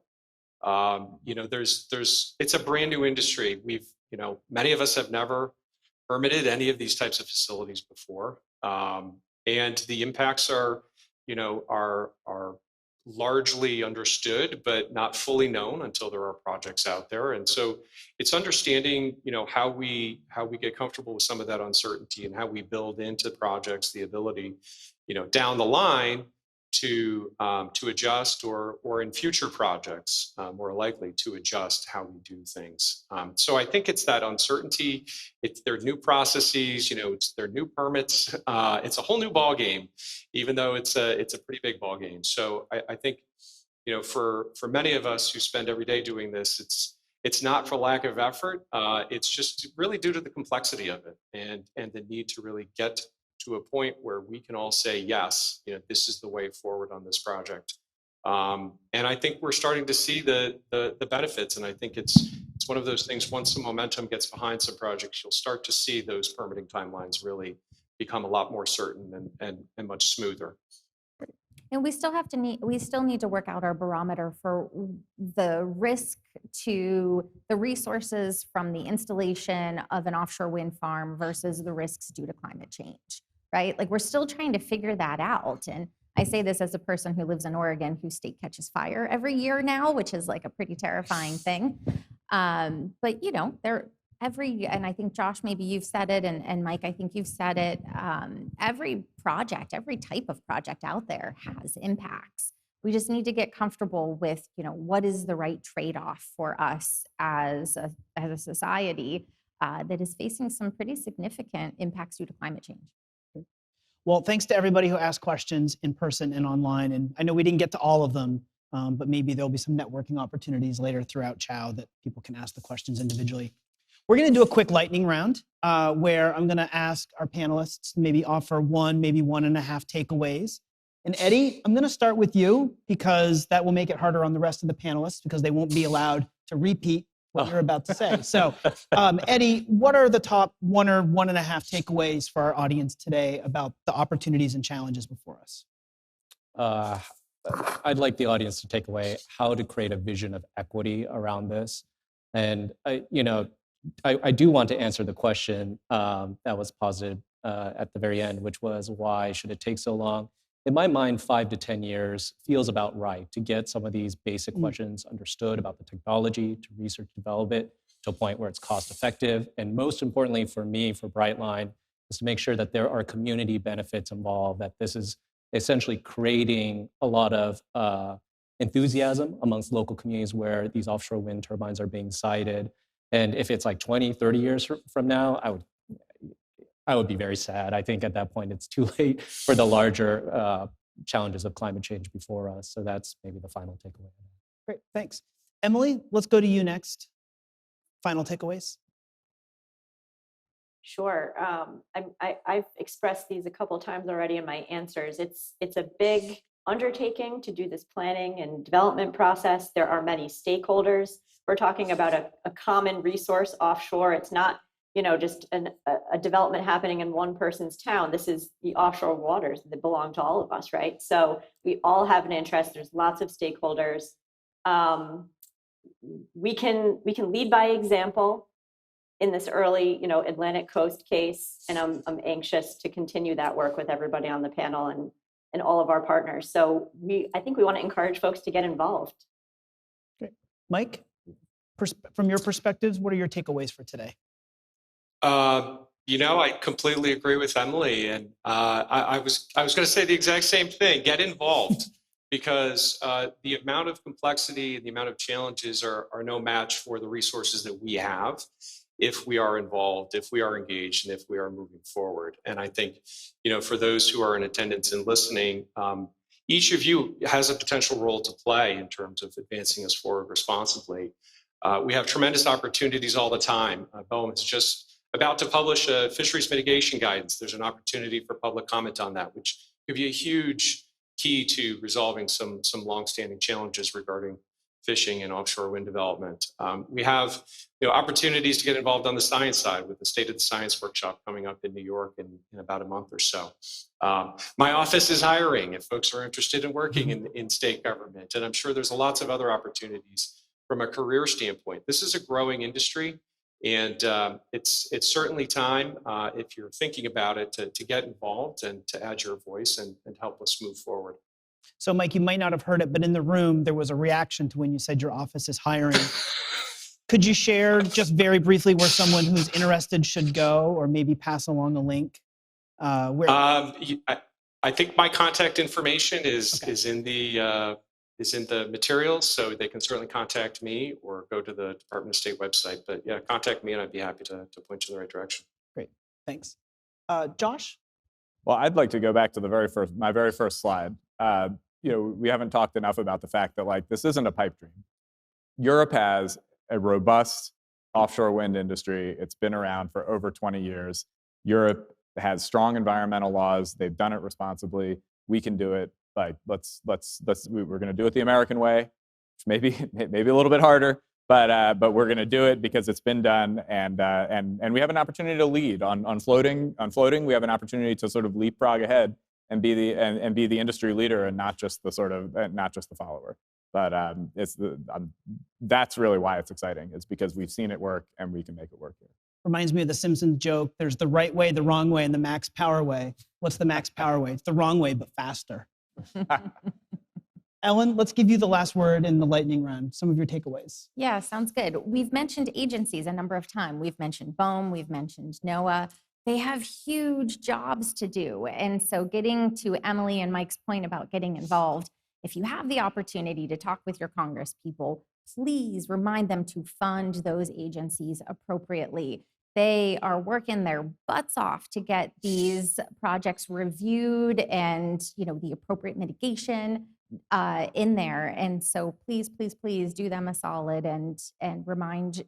It's a brand new industry. Many of us have never permitted any of these types of facilities before, and the impacts are largely understood, but not fully known until there are projects out there. And so it's understanding, how we get comfortable with some of that uncertainty and how we build into projects the ability, down the line to adjust or in future projects, more likely to adjust how we do things. So I think it's that uncertainty. It's their new processes, it's their new permits. It's a whole new ball game, even though it's a pretty big ball game. So I think, for many of us who spend every day doing this, it's not for lack of effort. It's just really due to the complexity of it and the need to really get to a point where we can all say, yes, this is the way forward on this project. And I think we're starting to see the benefits. And I think it's one of those things, once the momentum gets behind some projects, you'll start to see those permitting timelines really become a lot more certain and much smoother. And we still need to work out our barometer for the risk to the resources from the installation of an offshore wind farm versus the risks due to climate change, right? Like we're still trying to figure that out. And I say this as a person who lives in Oregon, whose state catches fire every year now, which is like a pretty terrifying thing. But and I think Josh, maybe you've said it, and Mike, I think you've said it, every project, every type of project out there has impacts. We just need to get comfortable with, what is the right trade-off for us as a society that is facing some pretty significant impacts due to climate change. Well, thanks to everybody who asked questions in person and online. And I know we didn't get to all of them, but maybe there'll be some networking opportunities later throughout CHOW that people can ask the questions individually. We're going to do a quick lightning round where I'm going to ask our panelists to maybe offer one, maybe 1.5 takeaways. And Eddie, I'm going to start with you because that will make it harder on the rest of the panelists because they won't be allowed to repeat what you're about to say. So, Eddie, what are the top 1 or 1.5 takeaways for our audience today about the opportunities and challenges before us? I'd like the audience to take away how to create a vision of equity around this. And I do want to answer the question that was posited at the very end, which was why should it take so long? In my mind, 5 to 10 years feels about right to get some of these basic questions understood about the technology, to research, develop it to a point where it's cost effective. And most importantly for me, for Brightline, is to make sure that there are community benefits involved, that this is essentially creating a lot of enthusiasm amongst local communities where these offshore wind turbines are being sited. And if it's like 20, 30 years from now, I would be very sad. I think at that point, it's too late for the larger challenges of climate change before us. So that's maybe the final takeaway. Great, thanks. Emily, let's go to you next. Final takeaways. Sure. I've expressed these a couple of times already in my answers. It's a big undertaking to do this planning and development process. There are many stakeholders. We're talking about a common resource offshore. It's not, just a development happening in one person's town. This is the offshore waters that belong to all of us, right? So we all have an interest. There's lots of stakeholders. We can lead by example in this early, Atlantic Coast case, and I'm anxious to continue that work with everybody on the panel and all of our partners. So I think we want to encourage folks to get involved. Great. Mike, from your perspectives, what are your takeaways for today? I completely agree with Emily, and I was going to say the exact same thing. Get involved, because the amount of complexity and the amount of challenges are no match for the resources that we have. if we are involved, if we are engaged, and if we are moving forward. And I think, for those who are in attendance and listening, each of you has a potential role to play in terms of advancing us forward responsibly. We have tremendous opportunities all the time. BOEM is just about to publish a fisheries mitigation guidance. There's an opportunity for public comment on that, which could be a huge key to resolving some longstanding challenges regarding fishing and offshore wind development. We have opportunities to get involved on the science side with the State of the Science workshop coming up in New York in about a month or so. My office is hiring if folks are interested in working in state government, and I'm sure there's lots of other opportunities from a career standpoint. This is a growing industry, and it's certainly time, if you're thinking about it, to get involved and to add your voice and help us move forward. So, Mike, you might not have heard it, but in the room, there was a reaction to when you said your office is hiring. Could you share just very briefly where someone who's interested should go, or maybe pass along a link? I think my contact information is in the materials, so they can certainly contact me or go to the Department of State website. But yeah, contact me and I'd be happy to point you in the right direction. Great, thanks. Josh? Well, I'd like to go back to my very first slide. We haven't talked enough about the fact that this isn't a pipe dream. Europe has a robust offshore wind industry. It's been around for over 20 years. Europe has strong environmental laws. They've done it responsibly. We can do it. We're going to do it the American way, which maybe a little bit harder, but we're going to do it because it's been done, and we have an opportunity to lead on floating. On floating, we have an opportunity to sort of leapfrog ahead and be the industry leader, and not just the follower. But that's really why it's exciting. It's because we've seen it work and we can make it work here. Reminds me of the Simpsons joke. There's the right way, the wrong way, and the max power way. What's the max power way? It's the wrong way, but faster. Ellen, let's give you the last word in the lightning round. Some of your takeaways. Yeah, sounds good. We've mentioned agencies a number of times. We've mentioned BOEM, we've mentioned NOAA. They have huge jobs to do. And so getting to Emily and Mike's point about getting involved, if you have the opportunity to talk with your Congress people, please remind them to fund those agencies appropriately. They are working their butts off to get these projects reviewed and, the appropriate mitigation in there. And so please, please, please do them a solid and remind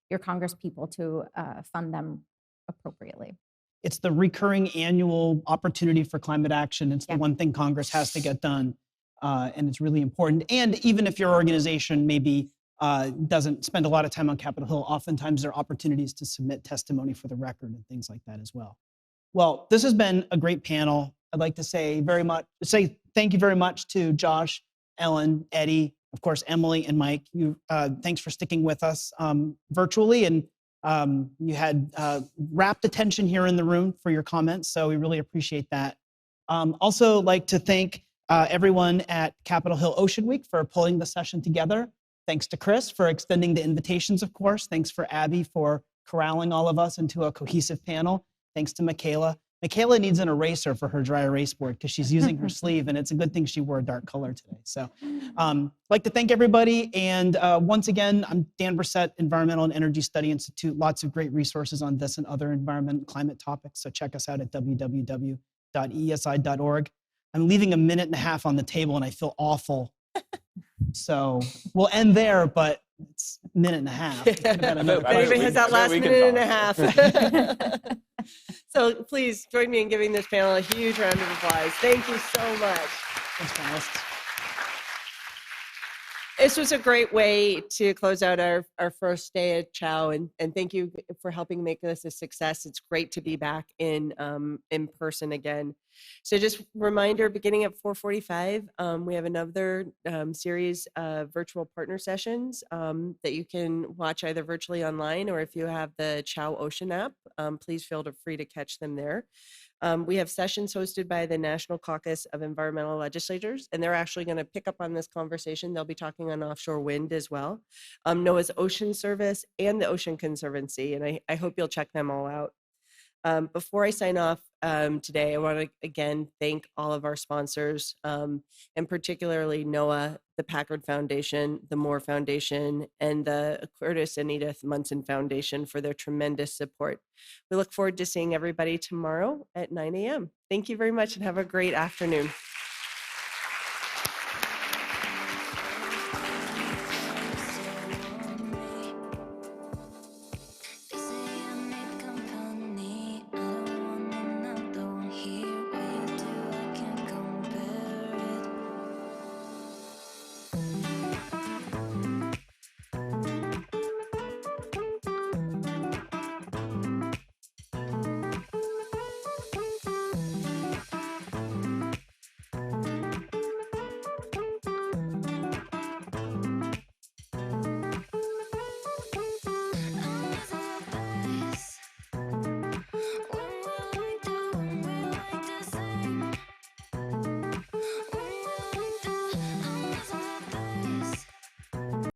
your Congress people to fund them appropriately. It's the recurring annual opportunity for climate action. It's the one thing Congress has to get done. And it's really important. And even if your organization maybe doesn't spend a lot of time on Capitol Hill, oftentimes there are opportunities to submit testimony for the record and things like that as well. Well, this has been a great panel. I'd like to say thank you very much to Josh, Ellen, Eddie, of course, Emily and Mike. Thanks for sticking with us virtually, and you had rapt attention here in the room for your comments, so we really appreciate that. Also like to thank everyone at Capitol Hill Ocean Week for pulling the session together. Thanks to Kris for extending the invitations, of course. Thanks for Abby for corralling all of us into a cohesive panel. Thanks to Michaela. Michaela needs an eraser for her dry erase board because she's using her sleeve, and it's a good thing she wore a dark color today. So I'd like to thank everybody. And once again, I'm Dan Bresette, Environmental and Energy Study Institute. Lots of great resources on this and other environment and climate topics. So check us out at www.eesi.org. I'm leaving a minute and a half on the table, and I feel awful. So we'll end there, but it's a minute and a half. Anybody has that last minute and a half. So please join me in giving this panel a huge round of applause. Thank you so much. Thanks, panelists. This was a great way to close out our first day at CHOW, and thank you for helping make this a success. It's great to be back in person again. So just reminder, beginning at 4:45, we have another series of virtual partner sessions that you can watch either virtually online, or if you have the CHOW Ocean app, please feel free to catch them there. We have sessions hosted by the National Caucus of Environmental Legislators, and they're actually going to pick up on this conversation. They'll be talking on offshore wind as well. NOAA's Ocean Service and the Ocean Conservancy, and I hope you'll check them all out. Before I sign off today, I want to again thank all of our sponsors, and particularly NOAA, the Packard Foundation, the Moore Foundation, and the Curtis and Edith Munson Foundation for their tremendous support. We look forward to seeing everybody tomorrow at 9 a.m. Thank you very much and have a great afternoon.